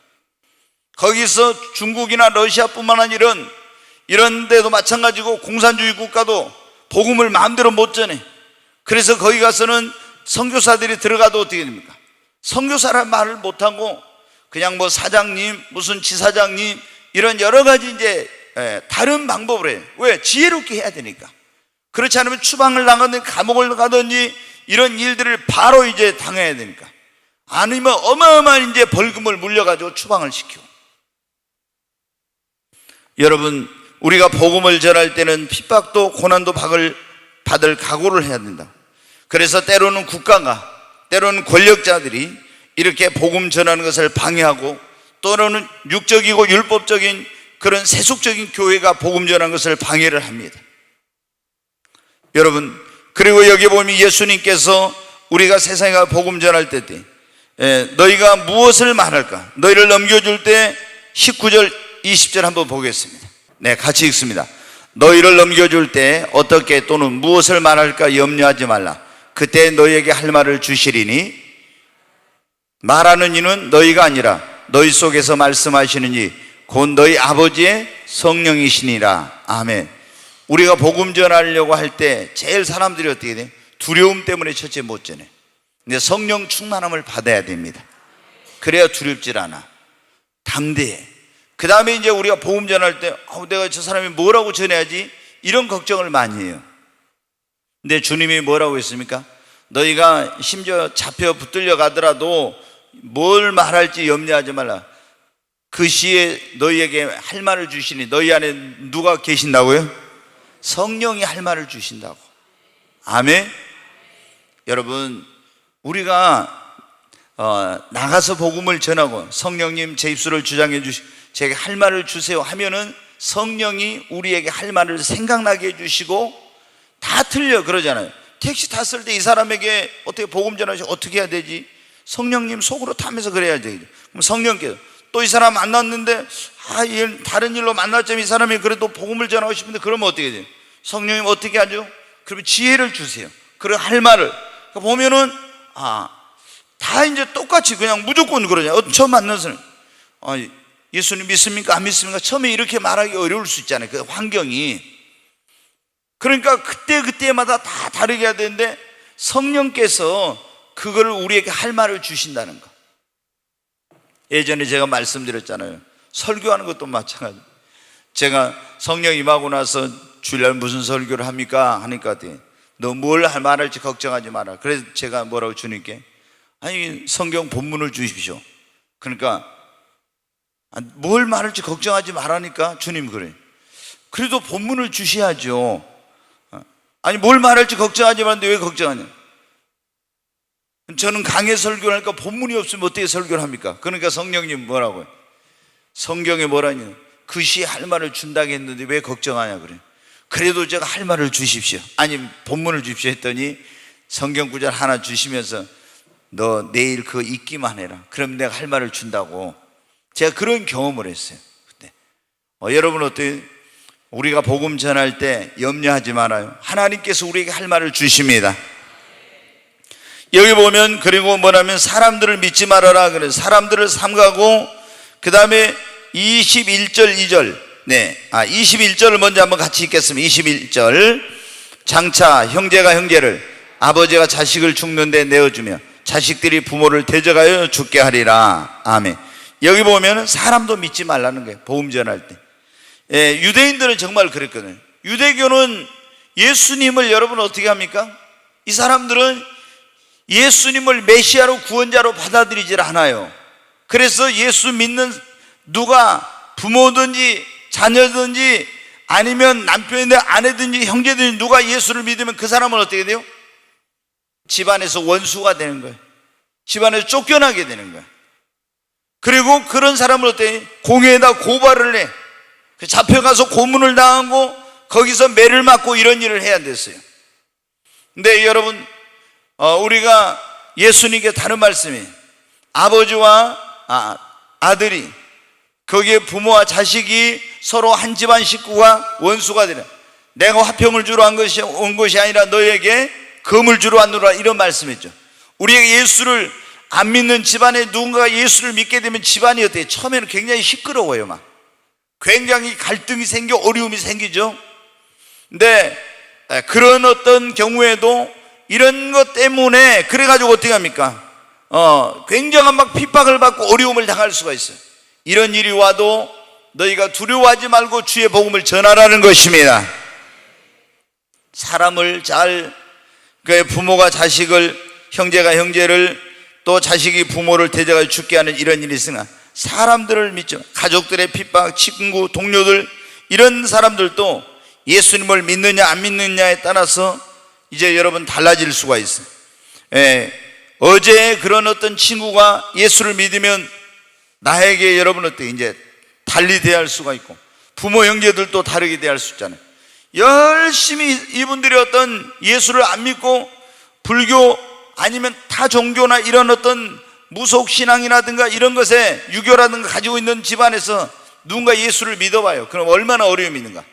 거기서 중국이나 러시아뿐만 아니라 이런 데도 마찬가지고 공산주의 국가도 복음을 마음대로 못 전해. 그래서 거기 가서는 선교사들이 들어가도 어떻게 됩니까? 선교사란 말을 못하고 그냥 뭐 사장님, 무슨 지사장님 이런 여러 가지 이제 다른 방법으로 해요. 왜? 지혜롭게 해야 되니까. 그렇지 않으면 추방을 나가든지 감옥을 가든지 이런 일들을 바로 이제 당해야 되니까. 아니면 어마어마한 이제 벌금을 물려가지고 추방을 시키고. 여러분, 우리가 복음을 전할 때는 핍박도 고난도 받을 각오를 해야 된다. 그래서 때로는 국가가, 때로는 권력자들이 이렇게 복음 전하는 것을 방해하고, 또는 육적이고 율법적인 그런 세속적인 교회가 복음 전하는 것을 방해를 합니다. 여러분, 그리고 여기 보면 예수님께서 우리가 세상에 가 복음 전할 때 너희가 무엇을 말할까? 너희를 넘겨줄 때 19절 20절 한번 보겠습니다. 네, 같이 읽습니다. 너희를 넘겨줄 때 어떻게 또는 무엇을 말할까 염려하지 말라. 그때 너희에게 할 말을 주시리니 말하는 이는 너희가 아니라 너희 속에서 말씀하시는 이 곧 너희 아버지의 성령이시니라. 아멘. 우리가 복음 전하려고 할 때 제일 사람들이 어떻게 돼? 두려움 때문에 첫째 못 전해. 근데 성령 충만함을 받아야 됩니다. 그래야 두렵질 않아. 담대해. 그 다음에 이제 우리가 복음 전할 때 내가 저 사람이 뭐라고 전해야지, 이런 걱정을 많이 해요. 근데 주님이 뭐라고 했습니까? 너희가 심지어 잡혀 붙들려 가더라도 뭘 말할지 염려하지 말라. 그 시에 너희에게 할 말을 주시니, 너희 안에 누가 계신다고요? 성령이 할 말을 주신다고. 아멘. 여러분, 우리가 나가서 복음을 전하고 성령님 제 입술을 주장해 주시고 제게 할 말을 주세요 하면은 성령이 우리에게 할 말을 생각나게 해주시고, 다 틀려 그러잖아요. 택시 탔을 때 이 사람에게 어떻게 복음 전하시 어떻게 해야 되지? 성령님 속으로 타면서 그래야 되죠. 그럼 성령께서 또 이 사람 만났는데 다른 일로 만났지만 이 사람이 그래도 복음을 전하고 싶은데 그러면 어떻게 돼요? 성령님 어떻게 하죠? 그러면 지혜를 주세요. 그리고 할 말을 보면은 다 이제 똑같이 그냥 무조건 그러냐. 처음 만난 사람 예수님 믿습니까? 안 믿습니까? 처음에 이렇게 말하기 어려울 수 있잖아요. 그 환경이. 그러니까 그때마다 다 다르게 해야 되는데 성령께서 그걸 우리에게 할 말을 주신다는 거. 예전에 제가 말씀드렸잖아요. 설교하는 것도 마찬가지. 제가 성령 임하고 나서 주일날 무슨 설교를 합니까? 하니까 너 뭘 말할지 걱정하지 마라. 그래서 제가 뭐라고 주님께, 성경 본문을 주십시오. 그러니까 뭘 말할지 걱정하지 말라니까 주님 그래. 그래도 본문을 주셔야죠. 뭘 말할지 걱정하지 말는데 왜 걱정하냐? 저는 강해 설교를 하니까 본문이 없으면 어떻게 설교를 합니까? 그러니까 성령님 뭐라고요? 성경에 뭐라니? 그 시에 할 말을 준다고 했는데 왜 걱정하냐 그래. 그래도 제가 할 말을 주십시오. 본문을 주십시오 했더니 성경 구절 하나 주시면서 너 내일 그거 읽기만 해라. 그럼 내가 할 말을 준다고. 제가 그런 경험을 했어요 그때. 여러분 어때요? 우리가 복음 전할 때 염려하지 말아요. 하나님께서 우리에게 할 말을 주십니다. 여기 보면 그리고 뭐냐면 사람들을 믿지 말아라 그래. 사람들을 삼가고 그 다음에 21절 2절 21절을 먼저 한번 같이 읽겠습니다. 21절 장차 형제가 형제를 아버지가 자식을 죽는데 내어주며 자식들이 부모를 대적하여 죽게 하리라. 아멘. 여기 보면 사람도 믿지 말라는 거예요. 복음 전할 때. 유대인들은 정말 그랬거든요. 유대교는 예수님을 여러분 어떻게 합니까? 이 사람들은 예수님을 메시아로 구원자로 받아들이질 않아요. 그래서 예수 믿는 누가 부모든지 자녀든지 아니면 남편이든 아내든지 형제든지 누가 예수를 믿으면 그 사람은 어떻게 돼요? 집안에서 원수가 되는 거예요. 집안에서 쫓겨나게 되는 거예요. 그리고 그런 사람을 어떻게 공회에다 고발을 해. 잡혀가서 고문을 당하고 거기서 매를 맞고 이런 일을 해야 됐어요. 근데 여러분 우리가 예수님께 다른 말씀이 아버지와 아들이 거기에 부모와 자식이 서로 한 집안 식구가 원수가 되라. 내가 화평을 주러 온 것이 아니라 너에게 금을 주러 왔노라 이런 말씀이죠. 우리에게 예수를 안 믿는 집안에 누군가가 예수를 믿게 되면 집안이 어때요? 처음에는 굉장히 시끄러워요. 막 굉장히 갈등이 생겨 어려움이 생기죠. 근데 그런 어떤 경우에도 이런 것 때문에 그래가지고 어떻게 합니까? 굉장한 막 핍박을 받고 어려움을 당할 수가 있어요. 이런 일이 와도 너희가 두려워하지 말고 주의 복음을 전하라는 것입니다. 사람을 그 부모가 자식을, 형제가 형제를, 또 자식이 부모를 대적하여 죽게 하는 이런 일이 있으나 사람들을 믿죠. 가족들의 핍박, 친구, 동료들 이런 사람들도 예수님을 믿느냐 안 믿느냐에 따라서 이제 여러분 달라질 수가 있어요. 어제 그런 어떤 친구가 예수를 믿으면 나에게 여러분 어때 이제 달리 대할 수가 있고 부모 형제들도 다르게 대할 수 있잖아요. 열심히 이분들이 어떤 예수를 안 믿고 불교 아니면 타 종교나 이런 어떤 무속신앙이라든가 이런 것에 유교라든가 가지고 있는 집안에서 누군가 예수를 믿어봐요. 그럼 얼마나 어려움이 있는가.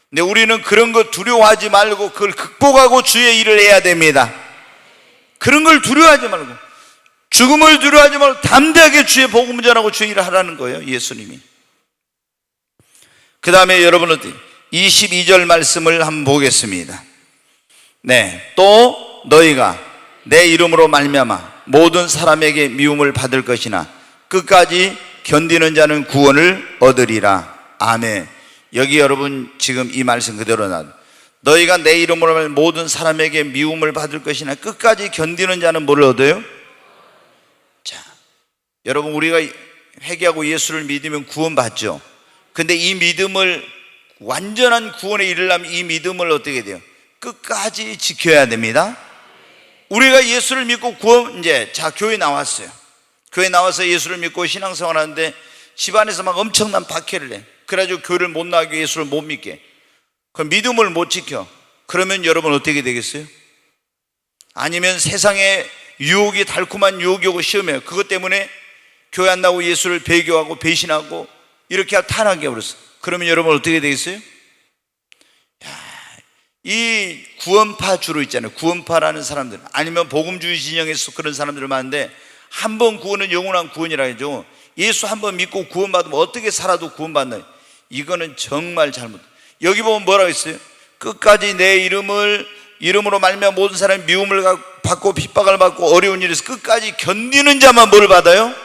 근데 우리는 그런 거 두려워하지 말고 그걸 극복하고 주의 일을 해야 됩니다. 그런 걸 두려워하지 말고 죽음을 두려워하지 말고 담대하게 주의 복음을 전하고 주의 일을 하라는 거예요. 예수님이. 그 다음에 여러분 어때요? 22절 말씀을 한번 보겠습니다. 네, 또 너희가 내 이름으로 말미암아 모든 사람에게 미움을 받을 것이나 끝까지 견디는 자는 구원을 얻으리라. 아멘. 여기 여러분 지금 이 말씀 그대로 너희가 내 이름으로 말미암아 모든 사람에게 미움을 받을 것이나 끝까지 견디는 자는 뭐를 얻어요? 자, 여러분 우리가 회개하고 예수를 믿으면 구원받죠. 근데 이 믿음을 완전한 구원에 이르려면 이 믿음을 어떻게 돼요? 끝까지 지켜야 됩니다. 우리가 예수를 믿고 교회 나왔어요. 교회 나와서 예수를 믿고 신앙생활 하는데 집안에서 막 엄청난 박해를 해. 그래가지고 교회를 못 나가게 예수를 못 믿게. 그럼 믿음을 못 지켜. 그러면 여러분 어떻게 되겠어요? 아니면 세상에 유혹이 달콤한 유혹이 오고 시험해요. 그것 때문에 교회 안 나오고 예수를 배교하고 배신하고 이렇게 타락해 버렸어. 그러면 여러분 어떻게 되겠어요? 이 구원파 주로 있잖아요. 구원파라는 사람들, 아니면 복음주의 진영에서 그런 사람들 많은데 한 번 구원은 영원한 구원이라 하죠. 예수 한 번 믿고 구원받으면 어떻게 살아도 구원받나요? 이거는 정말 잘못. 여기 보면 뭐라고 했어요? 끝까지 내 이름으로 말미암아 모든 사람이 미움을 받고 핍박을 받고 어려운 일에서 끝까지 견디는 자만 뭘 받아요?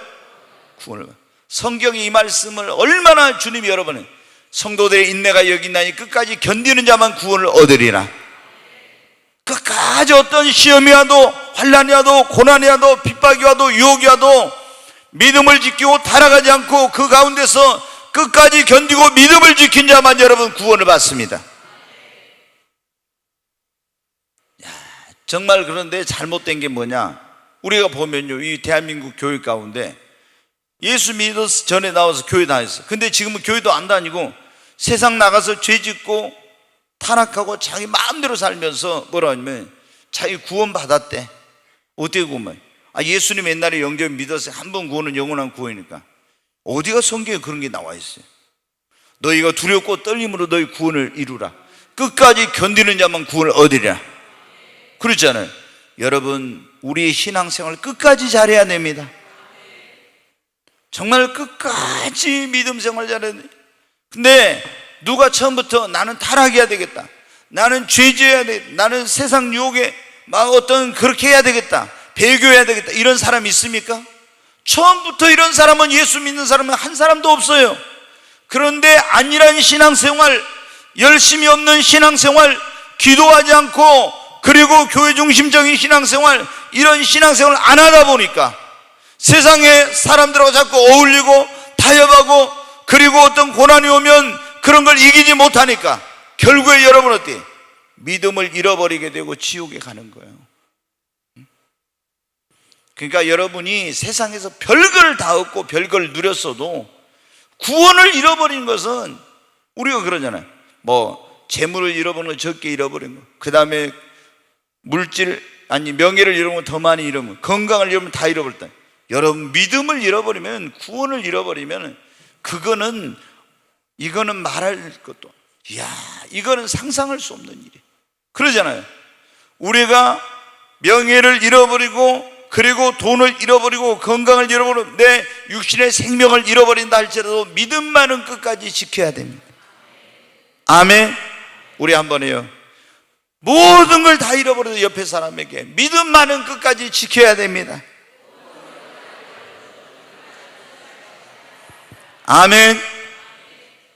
구원을 받아요. 성경이 이 말씀을 얼마나 주님이 여러분은 성도들의 인내가 여기 있나니 끝까지 견디는 자만 구원을 얻으리라. 끝까지 어떤 시험이 와도 환난이 와도 고난이 와도 핍박이 와도 유혹이 와도 믿음을 지키고 타락하지 않고 그 가운데서 끝까지 견디고 믿음을 지킨 자만 여러분 구원을 받습니다. 정말. 그런데 잘못된 게 뭐냐, 우리가 보면요, 이 대한민국 교회 가운데 예수 믿어서 전에 나와서 교회 다녔어. 근데 지금은 교회도 안 다니고 세상 나가서 죄 짓고 타락하고 자기 마음대로 살면서 뭐라 하냐면 자기 구원 받았대. 어떻게 구원? 예수님 옛날에 영접 믿어서 한 번 구원은 영원한 구원이니까. 어디가 성경에 그런 게 나와 있어요? 너희가 두렵고 떨림으로 너희 구원을 이루라. 끝까지 견디는 자만 구원을 얻으리라. 그렇잖아요. 여러분 우리의 신앙생활 끝까지 잘해야 됩니다. 정말 끝까지 믿음 생활 잘해야 돼. 근데 누가 처음부터 나는 타락해야 되겠다, 나는 죄지어야 되겠다, 나는 세상 유혹에 막 어떤 그렇게 해야 되겠다, 배교해야 되겠다, 이런 사람이 있습니까? 처음부터 이런 사람은, 예수 믿는 사람은 한 사람도 없어요. 그런데 안일한 신앙생활, 열심히 없는 신앙생활, 기도하지 않고 그리고 교회 중심적인 신앙생활, 이런 신앙생활을 안 하다 보니까 세상에 사람들하고 자꾸 어울리고 타협하고 그리고 어떤 고난이 오면 그런 걸 이기지 못하니까 결국에 여러분 어때요? 믿음을 잃어버리게 되고 지옥에 가는 거예요. 그러니까 여러분이 세상에서 별걸 다 얻고 별걸 누렸어도 구원을 잃어버린 것은, 우리가 그러잖아요. 뭐 재물을 잃어버린 거, 적게 잃어버린 거, 그 다음에 물질 아니 명예를 잃으면 더 많이 잃으면, 건강을 잃으면 다 잃어버렸다. 여러분 믿음을 잃어버리면, 구원을 잃어버리면 이거는 말할 것도, 이거는 상상할 수 없는 일이에요. 그러잖아요. 우리가 명예를 잃어버리고 그리고 돈을 잃어버리고 건강을 잃어버리고 내 육신의 생명을 잃어버린다 할지라도 믿음만은 끝까지 지켜야 됩니다. 아멘. 우리 한번 해요. 모든 걸 다 잃어버려도 옆에 사람에게 믿음만은 끝까지 지켜야 됩니다. 아멘.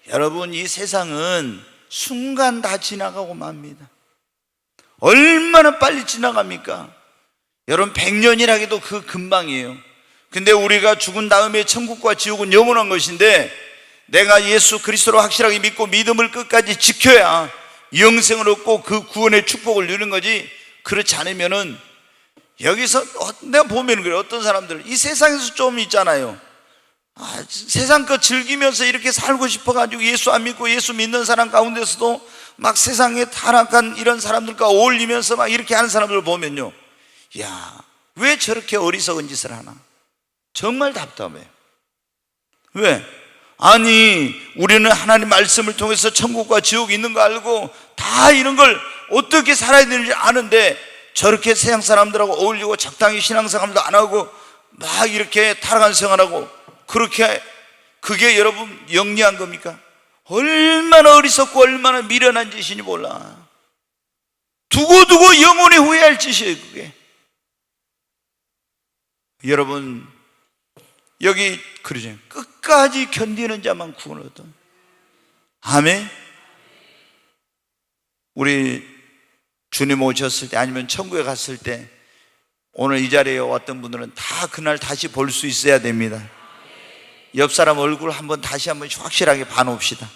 여러분 이 세상은 순간 다 지나가고 맙니다. 얼마나 빨리 지나갑니까? 여러분 100년이라 해도 그 금방이에요. 근데 우리가 죽은 다음에 천국과 지옥은 영원한 것인데, 내가 예수 그리스도로 확실하게 믿고 믿음을 끝까지 지켜야 영생을 얻고 그 구원의 축복을 누리는 거지. 그렇지 않으면은 여기서 내가 보면 그래요. 어떤 사람들 이 세상에서 좀 있잖아요. 세상 거 즐기면서 이렇게 살고 싶어가지고 예수 안 믿고 예수 믿는 사람 가운데서도 막 세상에 타락한 이런 사람들과 어울리면서 막 이렇게 하는 사람들을 보면요, 왜 저렇게 어리석은 짓을 하나? 정말 답답해요. 왜? 아니 우리는 하나님 말씀을 통해서 천국과 지옥이 있는 거 알고 다 이런 걸 어떻게 살아야 되는지 아는데 저렇게 세상 사람들하고 어울리고 적당히 신앙생활도 안 하고 막 이렇게 타락한 생활하고, 그렇게 그게 여러분 영리한 겁니까? 얼마나 어리석고 얼마나 미련한 짓이니 몰라. 두고두고 영원히 후회할 짓이에요, 그게. 여러분, 여기 그러죠. 끝까지 견디는 자만 구원을 얻어. 아멘. 우리 주님 오셨을 때, 아니면 천국에 갔을 때, 오늘 이 자리에 왔던 분들은 다 그날 다시 볼 수 있어야 됩니다. 옆 사람 얼굴 한번 다시 한번 확실하게 봐놓읍시다.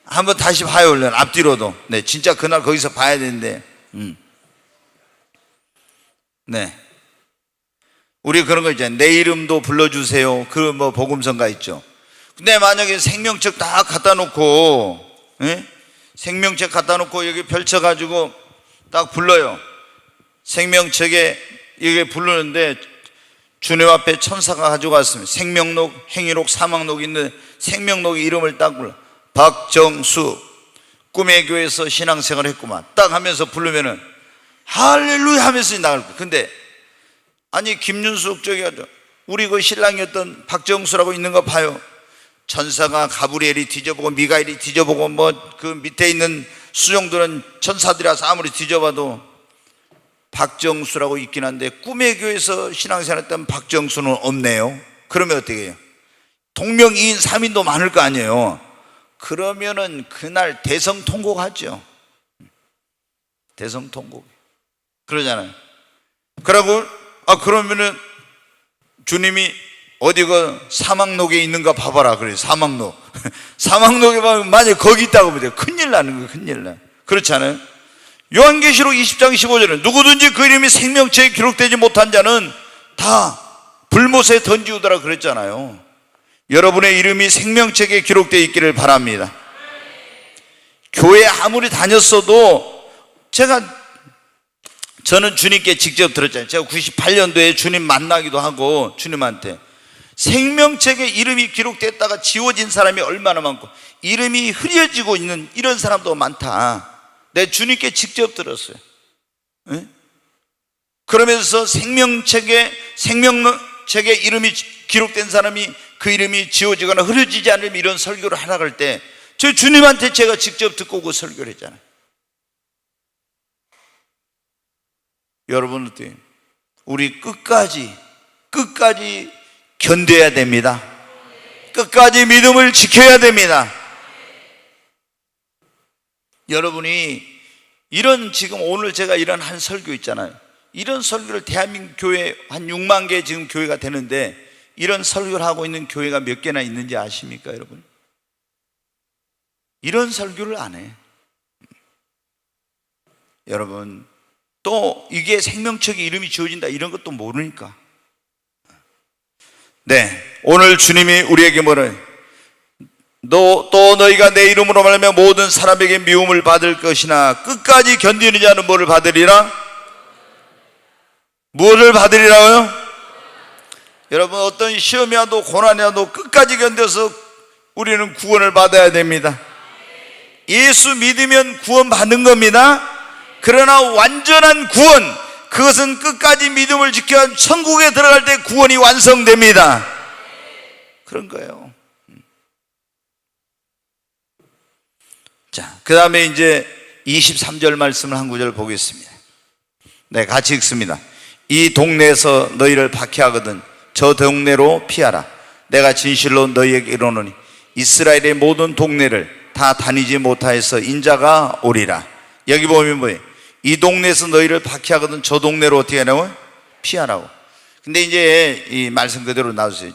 한번 다시 봐요, 얼른 앞뒤로도. 네, 진짜 그날 거기서 봐야 되는데. 네, 우리 그런 거 있잖아요. 내 이름도 불러주세요. 그 뭐 복음성가 있죠. 근데 만약에 생명책 다 갖다 놓고, 예? 생명책 갖다 놓고 여기 펼쳐가지고 딱 불러요. 생명책에 이게 부르는데 주님 앞에 천사가 가지고 왔습니다. 생명록, 행위록, 사망록 있는 생명록 이름을 딱 불러. 박정수, 꿈의 교회에서 신앙생활 했구만. 딱 하면서 부르면은 할렐루야 하면서 나갈 거예요. 근데 아니 김윤숙 저기 우리 그 신랑이었던 박정수라고 있는 거 봐요. 천사가 가브리엘이 뒤져보고 미가엘이 뒤져보고 뭐 그 밑에 있는 수종들은 천사들이라서 아무리 뒤져봐도 박정수라고 있긴 한데 꿈의 교회에서 신앙생활 했던 박정수는 없네요. 그러면 어떻게 해요? 동명이인 3인도 많을 거 아니에요. 그러면은 그날 대성통곡하죠. 대성통곡 그러잖아요. 그러고 그러면은 주님이 어디 그 사막록에 있는가 봐봐라 그래요. 사막록 사막록에 보면 만약 거기 있다고 보면 큰일 나는 거예요. 큰일 나. 그렇지 않아요? 요한계시록 20장 15절은 누구든지 그 이름이 생명책에 기록되지 못한 자는 다 불못에 던지우더라 그랬잖아요. 여러분의 이름이 생명책에 기록되어 있기를 바랍니다. 교회 아무리 다녔어도 저는 주님께 직접 들었잖아요. 제가 98년도에 주님 만나기도 하고 주님한테 생명책에 이름이 기록됐다가 지워진 사람이 얼마나 많고 이름이 흐려지고 있는 이런 사람도 많다. 내 주님께 직접 들었어요. 네? 그러면서 생명책에 이름이 기록된 사람이 그 이름이 지워지거나 흐려지지 않으면 이런 설교를 하라 할 때 저 주님한테 제가 직접 듣고 그 설교를 했잖아요. 여러분 어때요? 우리 끝까지 견뎌야 됩니다. 끝까지 믿음을 지켜야 됩니다. 여러분이 이런 지금 오늘 제가 이런 한 설교 있잖아요. 이런 설교를 대한민국 교회 한 6만 개 지금 교회가 되는데 이런 설교를 하고 있는 교회가 몇 개나 있는지 아십니까 여러분? 이런 설교를 안 해. 여러분 또 이게 생명책에 이름이 지어진다 이런 것도 모르니까. 네, 오늘 주님이 우리에게 뭐래? 또 너희가 내 이름으로 말하면 모든 사람에게 미움을 받을 것이나 끝까지 견디는 자는 뭐를 받으리라? 무엇을 받으리라고요? 여러분 어떤 시험이 와도 고난이 와도 끝까지 견뎌서 우리는 구원을 받아야 됩니다. 예수 믿으면 구원 받는 겁니다. 그러나 완전한 구원, 그것은 끝까지 믿음을 지켜 천국에 들어갈 때 구원이 완성됩니다. 그런 거예요. 자, 그 다음에 이제 23절 말씀을 한 구절 보겠습니다. 네, 같이 읽습니다. 이 동네에서 너희를 박해하거든 저 동네로 피하라. 내가 진실로 너희에게 이르노니 이스라엘의 모든 동네를 다 다니지 못하여서 인자가 오리라. 여기 보면 뭐예요? 이 동네에서 너희를 박해하거든 저 동네로 어떻게 하냐고? 피하라고. 근데 이제 이 말씀 그대로 나오세요.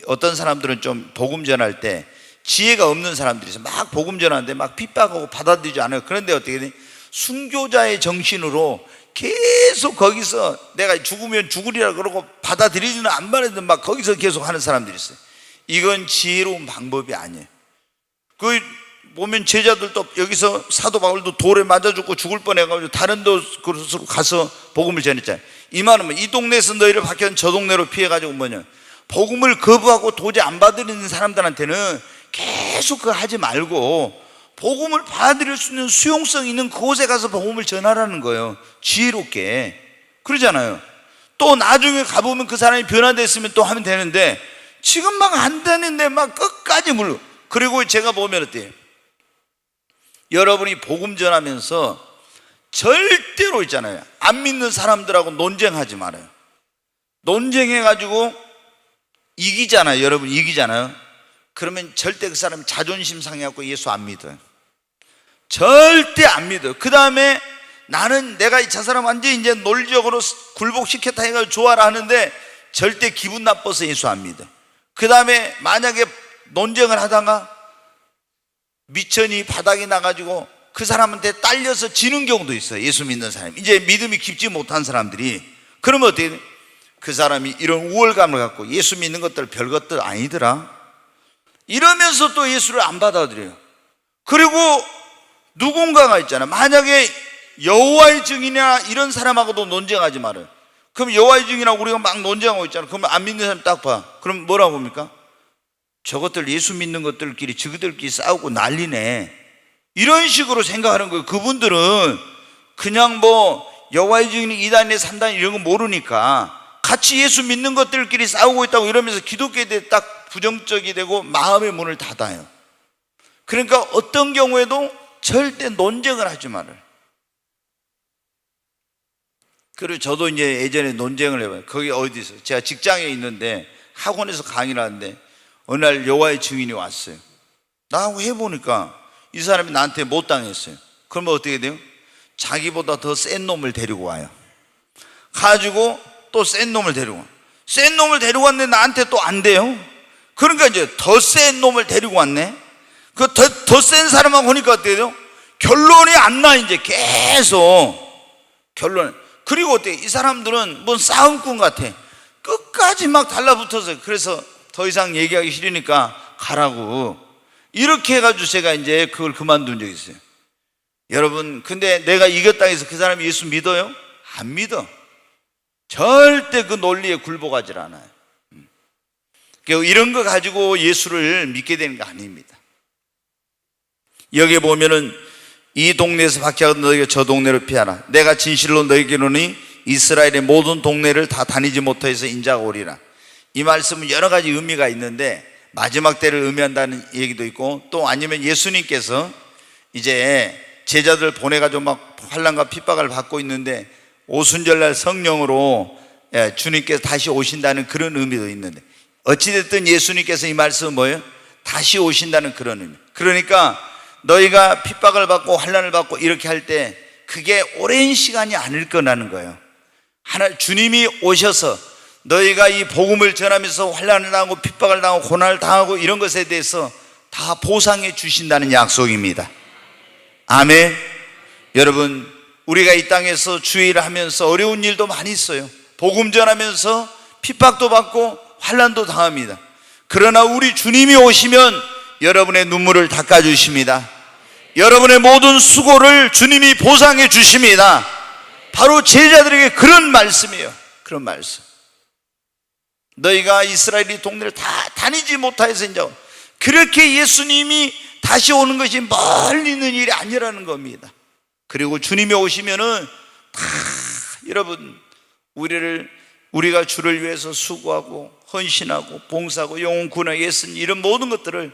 어떤 사람들은 좀 복음 전할 때 지혜가 없는 사람들이 있어요. 막 복음 전하는데 막 핍박하고 받아들이지 않아요. 그런데 어떻게 돼? 순교자의 정신으로 계속 거기서 내가 죽으면 죽으리라 그러고 받아들이지는 안 받는데 막 거기서 계속 하는 사람들이 있어요. 이건 지혜로운 방법이 아니에요. 그 보면 제자들도 여기서 사도 바울도 돌에 맞아 죽고 죽을 뻔해가지고 다른 곳으로 가서 복음을 전했잖아요. 이 말은 이 동네에서 너희를 박해한 저 동네로 피해가지고 뭐냐, 복음을 거부하고 도저히 안 받아들이는 사람들한테는 계속 그거 하지 말고 복음을 받아들일 수 있는 수용성 있는 그곳에 가서 복음을 전하라는 거예요. 지혜롭게. 그러잖아요. 또 나중에 가보면 그 사람이 변화됐으면 또 하면 되는데 지금 막 안 되는데 막 끝까지 물러. 그리고 제가 보면 어때요? 여러분이 복음 전하면서 절대로 있잖아요, 안 믿는 사람들하고 논쟁하지 말아요. 논쟁해가지고 이기잖아요. 여러분 이기잖아요. 그러면 절대 그 사람 자존심 상해갖고 예수 안 믿어요. 절대 안 믿어요. 그 다음에 나는 내가 저 사람 완전히 이제 논리적으로 굴복시켰다 해가지고 좋아라 하는데 절대 기분 나빠서 예수 안 믿어요. 그 다음에 만약에 논쟁을 하다가 미천이 바닥에 나가지고 그 사람한테 딸려서 지는 경우도 있어요. 예수 믿는 사람, 이제 믿음이 깊지 못한 사람들이. 그러면 어떻게 돼요? 그 사람이 이런 우월감을 갖고 예수 믿는 것들 별것들 아니더라 이러면서 또 예수를 안 받아들여요. 그리고 누군가가 있잖아, 만약에 여호와의 증인이나 이런 사람하고도 논쟁하지 말아요. 그럼 여호와의 증인하고 우리가 막 논쟁하고 있잖아. 그러면 안 믿는 사람 딱 봐. 그럼 뭐라고 봅니까? 저것들 예수 믿는 것들끼리 저것들끼리 싸우고 난리네, 이런 식으로 생각하는 거예요. 그분들은 그냥 뭐 여호와의 증인이 2단이네 3단 이런 거 모르니까 같이 예수 믿는 것들끼리 싸우고 있다고 이러면서 기독교에 대해 딱 부정적이 되고 마음의 문을 닫아요. 그러니까 어떤 경우에도 절대 논쟁을 하지 말아요. 그리고 저도 이제 예전에 논쟁을 해봐요. 거기 어디서 제가 직장에 있는데 학원에서 강의를 하는데 어느 날 여호와의 증인이 왔어요. 나하고 해보니까 이 사람이 나한테 못 당했어요. 그러면 어떻게 돼요? 자기보다 더 센 놈을 데리고 와요. 가지고 또 센 놈을 데리고 와. 센 놈을 데리고 왔는데 나한테 또 안 돼요. 그러니까 이제 더 센 놈을 데리고 왔네. 그 더 센 사람하고 보니까 어떻게 돼요? 결론이 안 나. 이제 계속 결론. 그리고 어때? 이 사람들은 뭔 싸움꾼 같아. 끝까지 막 달라붙어서. 그래서 더 이상 얘기하기 싫으니까 가라고 이렇게 해가지고 제가 이제 그걸 그만둔 적이 있어요. 여러분, 근데 내가 이겼다 해서 그 사람이 예수 믿어요? 안 믿어. 절대 그 논리에 굴복하지 않아요. 이런 거 가지고 예수를 믿게 되는 거 아닙니다. 여기 보면은 이 동네에서 박해하거든 너희가 저 동네를 피하라. 내가 진실로 너희에게 이르노니 이스라엘의 모든 동네를 다 다니지 못해서 인자가 오리라. 이 말씀은 여러 가지 의미가 있는데 마지막 때를 의미한다는 얘기도 있고, 또 아니면 예수님께서 이제 제자들 보내가지고 막 환난과 핍박을 받고 있는데 오순절날 성령으로 주님께서 다시 오신다는 그런 의미도 있는데, 어찌됐든 예수님께서 이 말씀은 뭐예요? 다시 오신다는 그런 의미. 그러니까 너희가 핍박을 받고 환난을 받고 이렇게 할 때 그게 오랜 시간이 아닐 거라는 거예요. 주님이 오셔서 너희가 이 복음을 전하면서 환난을 당하고 핍박을 당하고 고난을 당하고 이런 것에 대해서 다 보상해 주신다는 약속입니다. 아멘. 여러분, 우리가 이 땅에서 주의 일을 하면서 어려운 일도 많이 있어요. 복음 전하면서 핍박도 받고 환난도 당합니다. 그러나 우리 주님이 오시면 여러분의 눈물을 닦아주십니다. 여러분의 모든 수고를 주님이 보상해 주십니다. 바로 제자들에게 그런 말씀이에요. 그런 말씀. 너희가 이스라엘이 동네를 다 다니지 못하여서 이제, 그렇게 예수님이 다시 오는 것이 멀리 있는 일이 아니라는 겁니다. 그리고 주님이 오시면은 다 여러분, 우리가 주를 위해서 수고하고 헌신하고 봉사하고 영혼 구원하기 위해서 이런 모든 것들을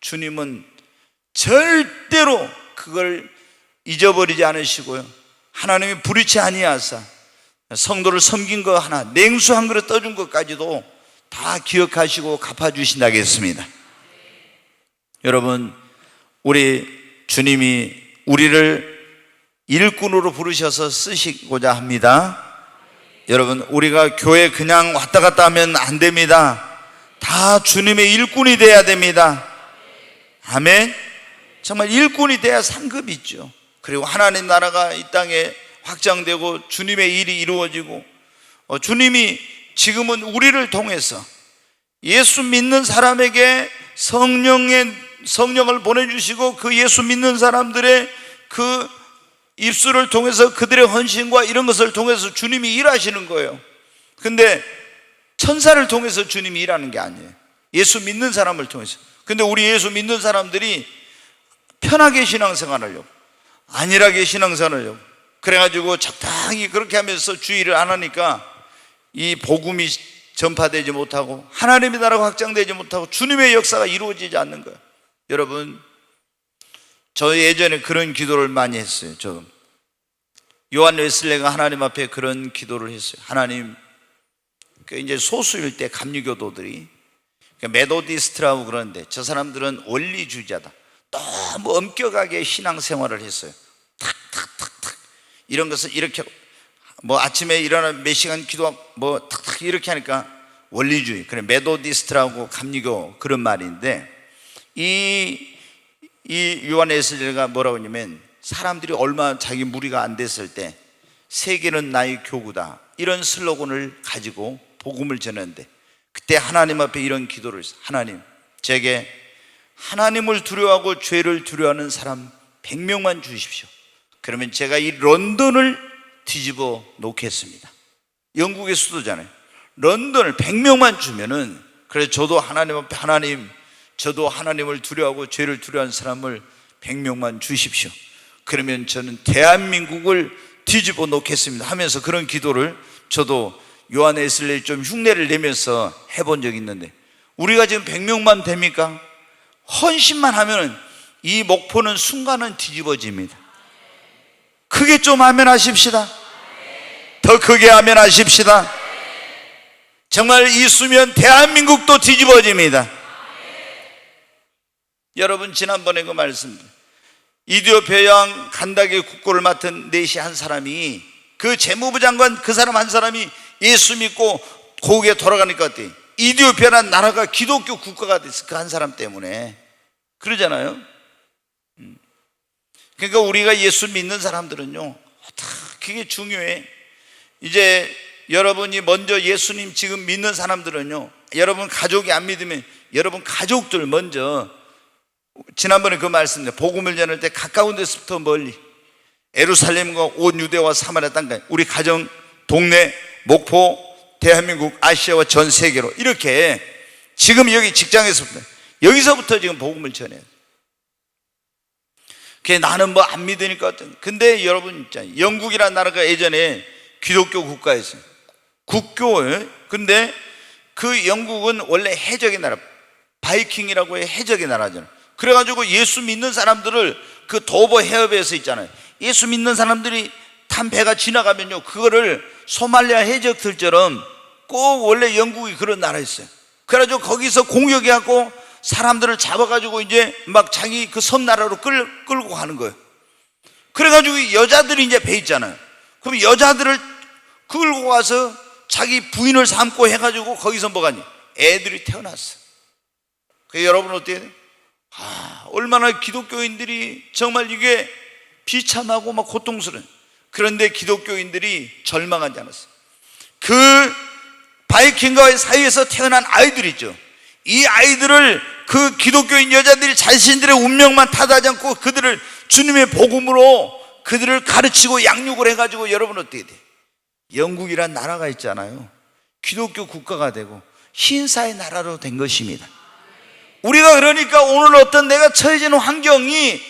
주님은 절대로 그걸 잊어버리지 않으시고요, 하나님이 불의치 아니하사 성도를 섬긴 거 하나, 냉수 한 그릇 떠준 것까지도 다 기억하시고 갚아주신다겠습니다. 여러분, 우리 주님이 우리를 일꾼으로 부르셔서 쓰시고자 합니다. 여러분, 우리가 교회 그냥 왔다 갔다 하면 안 됩니다. 다 주님의 일꾼이 돼야 됩니다. 아멘. 정말 일꾼이 돼야 상급이 있죠. 그리고 하나님 나라가 이 땅에 확장되고 주님의 일이 이루어지고, 주님이 지금은 우리를 통해서 예수 믿는 사람에게 성령을 보내주시고 그 예수 믿는 사람들의 그 입술을 통해서 그들의 헌신과 이런 것을 통해서 주님이 일하시는 거예요. 근데 천사를 통해서 주님이 일하는 게 아니에요. 예수 믿는 사람을 통해서. 근데 우리 예수 믿는 사람들이 편하게 신앙생활 하려고, 안일하게 신앙생활 하려고 그래가지고 적당히 그렇게 하면서 주의를 안 하니까 이 복음이 전파되지 못하고 하나님의 나라가 확장되지 못하고 주님의 역사가 이루어지지 않는 거예요. 여러분, 저 예전에 그런 기도를 많이 했어요. 저 요한 웨슬레가 하나님 앞에 그런 기도를 했어요. 하나님, 이제 소수일 때 감리교도들이 메도디스트라고 그러는데 저 사람들은 원리주의자다. 너무 엄격하게 신앙생활을 했어요. 탁탁탁탁 이런 것을 이렇게 뭐 아침에 일어나 몇 시간 기도하고 뭐 탁탁 이렇게 하니까 원리주의, 그래 메도디스트라고 감리교 그런 말인데, 이 요한 웨슬레가 뭐라고 하냐면 사람들이 얼마 자기 무리가 안 됐을 때 세계는 나의 교구다 이런 슬로건을 가지고 복음을 전했는데, 그때 하나님 앞에 이런 기도를 했어요. 하나님, 제게 하나님을 두려워하고 죄를 두려워하는 사람 100명만 주십시오. 그러면 제가 이 런던을 뒤집어 놓겠습니다. 영국의 수도잖아요. 런던을 100명만 주면은, 그래서 저도 하나님 앞에 하나님, 저도 하나님을 두려워하고 죄를 두려워하는 사람을 100명만 주십시오. 그러면 저는 대한민국을 뒤집어 놓겠습니다 하면서 그런 기도를 저도 요한 웨슬레 좀 흉내를 내면서 해본 적이 있는데, 우리가 지금 100명만 됩니까? 헌신만 하면 이 목포는 순간은 뒤집어집니다. 크게 좀 아멘 하십시다. 더 크게 아멘 하십시다. 정말 있으면 대한민국도 뒤집어집니다. 여러분, 지난번에 그 말씀, 이디오피아 여왕 간다게 국고를 맡은 넷이 한 사람이, 그 재무부 장관 그 사람 한 사람이 예수 믿고 고국에 돌아가니까 어때? 이디오피아라는 나라가 기독교 국가가 됐어. 그 한 사람 때문에. 그러잖아요. 그러니까 우리가 예수 믿는 사람들은요, 그게 중요해. 이제 여러분이 먼저 예수님 지금 믿는 사람들은요, 여러분 가족이 안 믿으면 여러분 가족들 먼저, 지난번에 그 말씀인데 복음을 전할 때 가까운 데서부터 멀리, 예루살렘과 온 유대와 사마리아 땅까지, 우리 가정, 동네, 목포, 대한민국, 아시아와 전 세계로 이렇게 지금 여기 직장에서부터, 여기서부터 지금 복음을 전해요. 그게 나는 뭐 안 믿으니까 어떤. 근데 여러분 있잖아요, 영국이라는 나라가 예전에 기독교 국가였어요. 국교예요. 근데 그 영국은 원래 해적의 나라, 바이킹이라고 해, 해적의 나라잖아요. 그래가지고 예수 믿는 사람들을 그 도버 해협에서 있잖아요, 예수 믿는 사람들이 탄 배가 지나가면요, 그거를 소말리아 해적들처럼 꼭 원래 영국이 그런 나라였어요. 그래가지고 거기서 공격해갖고 사람들을 잡아가지고 이제 막 자기 그 섬나라로 끌고 가는 거예요. 그래가지고 여자들이 이제 배 있잖아요. 그럼 여자들을 끌고 가서 자기 부인을 삼고 해가지고 거기서 뭐가 니 애들이 태어났어. 그 여러분 어때요? 얼마나 기독교인들이 정말 이게 비참하고 막 고통스러운. 그런데 기독교인들이 절망하지 않았어요. 그 바이킹과의 사이에서 태어난 아이들 있죠, 이 아이들을 그 기독교인 여자들이 자신들의 운명만 탓하지 않고 그들을 주님의 복음으로 그들을 가르치고 양육을 해가지고, 여러분 어떻게 돼? 영국이란 나라가 있잖아요, 기독교 국가가 되고 신사의 나라로 된 것입니다. 우리가 그러니까 오늘 어떤 내가 처해지는 환경이,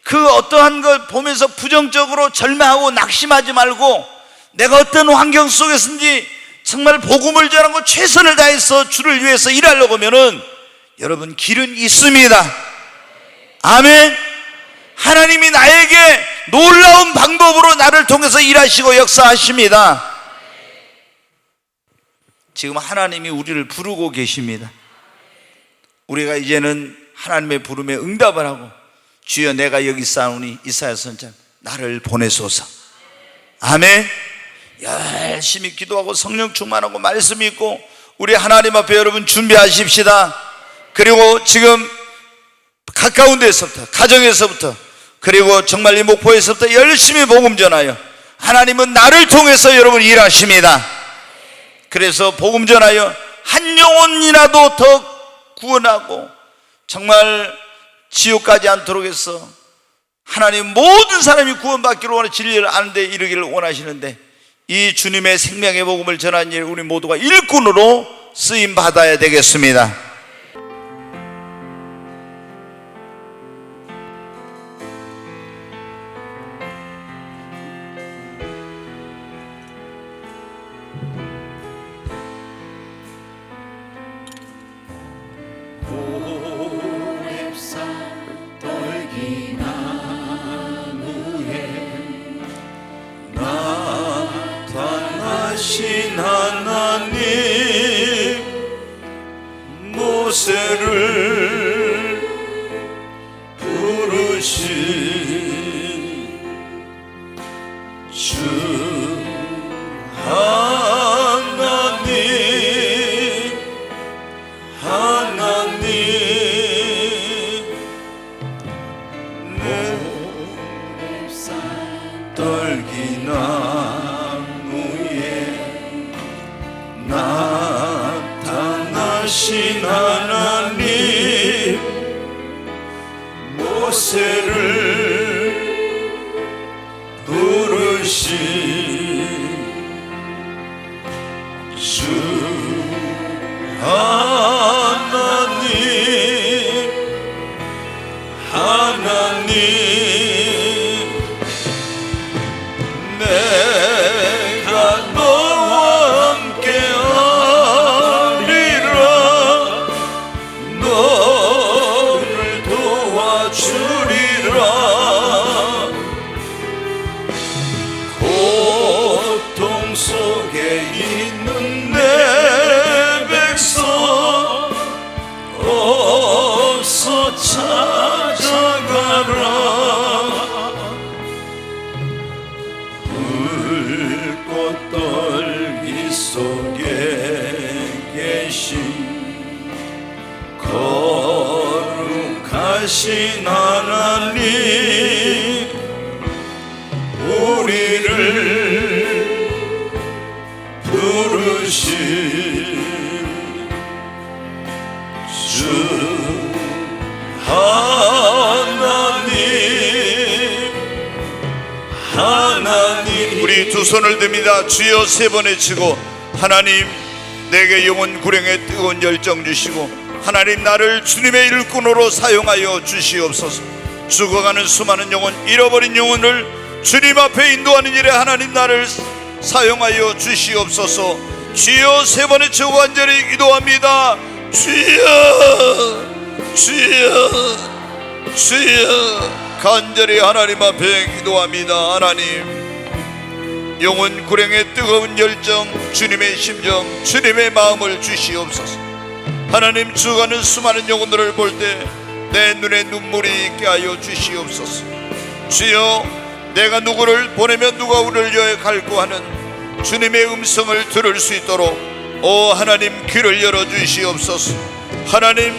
그 어떠한 걸 보면서 부정적으로 절망하고 낙심하지 말고, 내가 어떤 환경 속에서인지 정말 복음을 전하고 최선을 다해서 주를 위해서 일하려고 하면은 여러분 길은 있습니다. 아멘. 하나님이 나에게 놀라운 방법으로 나를 통해서 일하시고 역사하십니다. 지금 하나님이 우리를 부르고 계십니다. 우리가 이제는 하나님의 부름에 응답을 하고, 주여 내가 여기 있사오니 이사야 선지자 나를 보내소서. 아멘. 열심히 기도하고 성령 충만하고 말씀 있고 우리 하나님 앞에 여러분 준비하십시다. 그리고 지금 가까운 데서부터, 가정에서부터, 그리고 정말 이 목포에서부터 열심히 복음 전하여 하나님은 나를 통해서 여러분 일하십니다. 그래서 복음 전하여 한 영혼이라도 더 구원하고 정말 지옥 가지 않도록 해서 하나님 모든 사람이 구원받기를 원하는 진리를 아는 데 이르기를 원하시는데, 이 주님의 생명의 복음을 전하는 일 우리 모두가 일꾼으로 쓰임 받아야 되겠습니다. 고랩산 떨기나 택하신 하나님, 모세를 부르신 주 하나님, 하나님, 내 떨기나무에 나타나신 하나님, 모세를 부르신 주 하나님, 하나님, 내가 너와 함께하리라, 너를 도와주리라, 고통 속에 있는 내 백성 어서 찾아가라. 불꽃 떨기 속에 계신 거룩하신 하나님, 우리를 부르신 주 하나님, 하나님. 우리 두 손을 듭니다. 주여 세 번 외치고, 하나님 내게 영혼 구령의 뜨거운 열정 주시고, 하나님 나를 주님의 일꾼으로 사용하여 주시옵소서. 죽어가는 수많은 영혼, 잃어버린 영혼을 주님 앞에 인도하는 일에 하나님 나를 사용하여 주시옵소서. 주여 세 번 외치고 간절히 기도합니다. 주여, 주여, 주여. 간절히 하나님 앞에 기도합니다. 하나님, 영혼 구령의 뜨거운 열정, 주님의 심정, 주님의 마음을 주시옵소서. 하나님, 죽어가는 수많은 영혼들을 볼 때 내 눈에 눈물이 있게 하여 주시옵소서. 주여, 내가 누구를 보내면 누가 우리를 위하여 갈고 하는 주님의 음성을 들을 수 있도록 하나님 귀를 열어 주시옵소서. 하나님,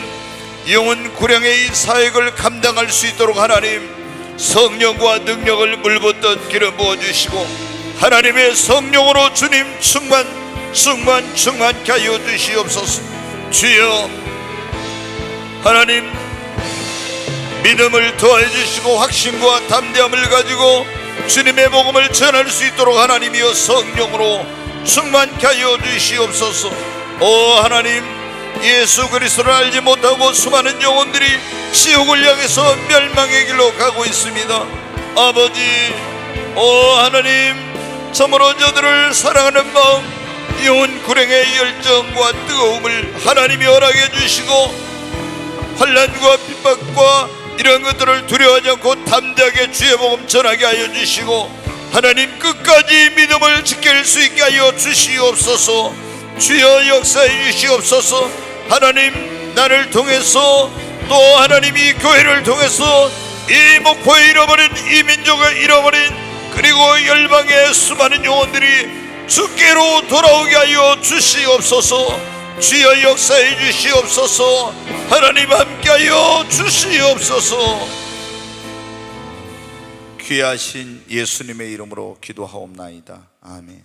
영혼 구령의 이 사역을 감당할 수 있도록 하나님 성령과 능력을 물붓듯 기름 부어주시고, 하나님의 성령으로 주님 충만케 하여 주시옵소서. 주여, 하나님 믿음을 더해 주시고 확신과 담대함을 가지고 주님의 복음을 전할 수 있도록 하나님이여 성령으로 충만케 하여 주시옵소서. 하나님, 예수 그리스도를 알지 못하고 수많은 영혼들이 지옥을 향해서 멸망의 길로 가고 있습니다. 아버지, 하나님, 참으로 저들을 사랑하는 마음, 영혼 구령의 열정과 뜨거움을 하나님이 허락해 주시고, 환난과 핍박과 이런 것들을 두려워하지 않고 담대하게 주의 복음 전하게 하여 주시고, 하나님 끝까지 믿음을 지킬 수 있게 하여 주시옵소서. 주여 역사해 주시옵소서. 하나님, 나를 통해서 또 하나님 이 교회를 통해서 이 목포에 잃어버린, 이 민족을 잃어버린, 그리고 열방의 수많은 영혼들이 주께로 돌아오게 하여 주시옵소서. 주여 역사해 주시옵소서. 하나님 함께하여 주시옵소서. 귀하신 예수님의 이름으로 기도하옵나이다. 아멘.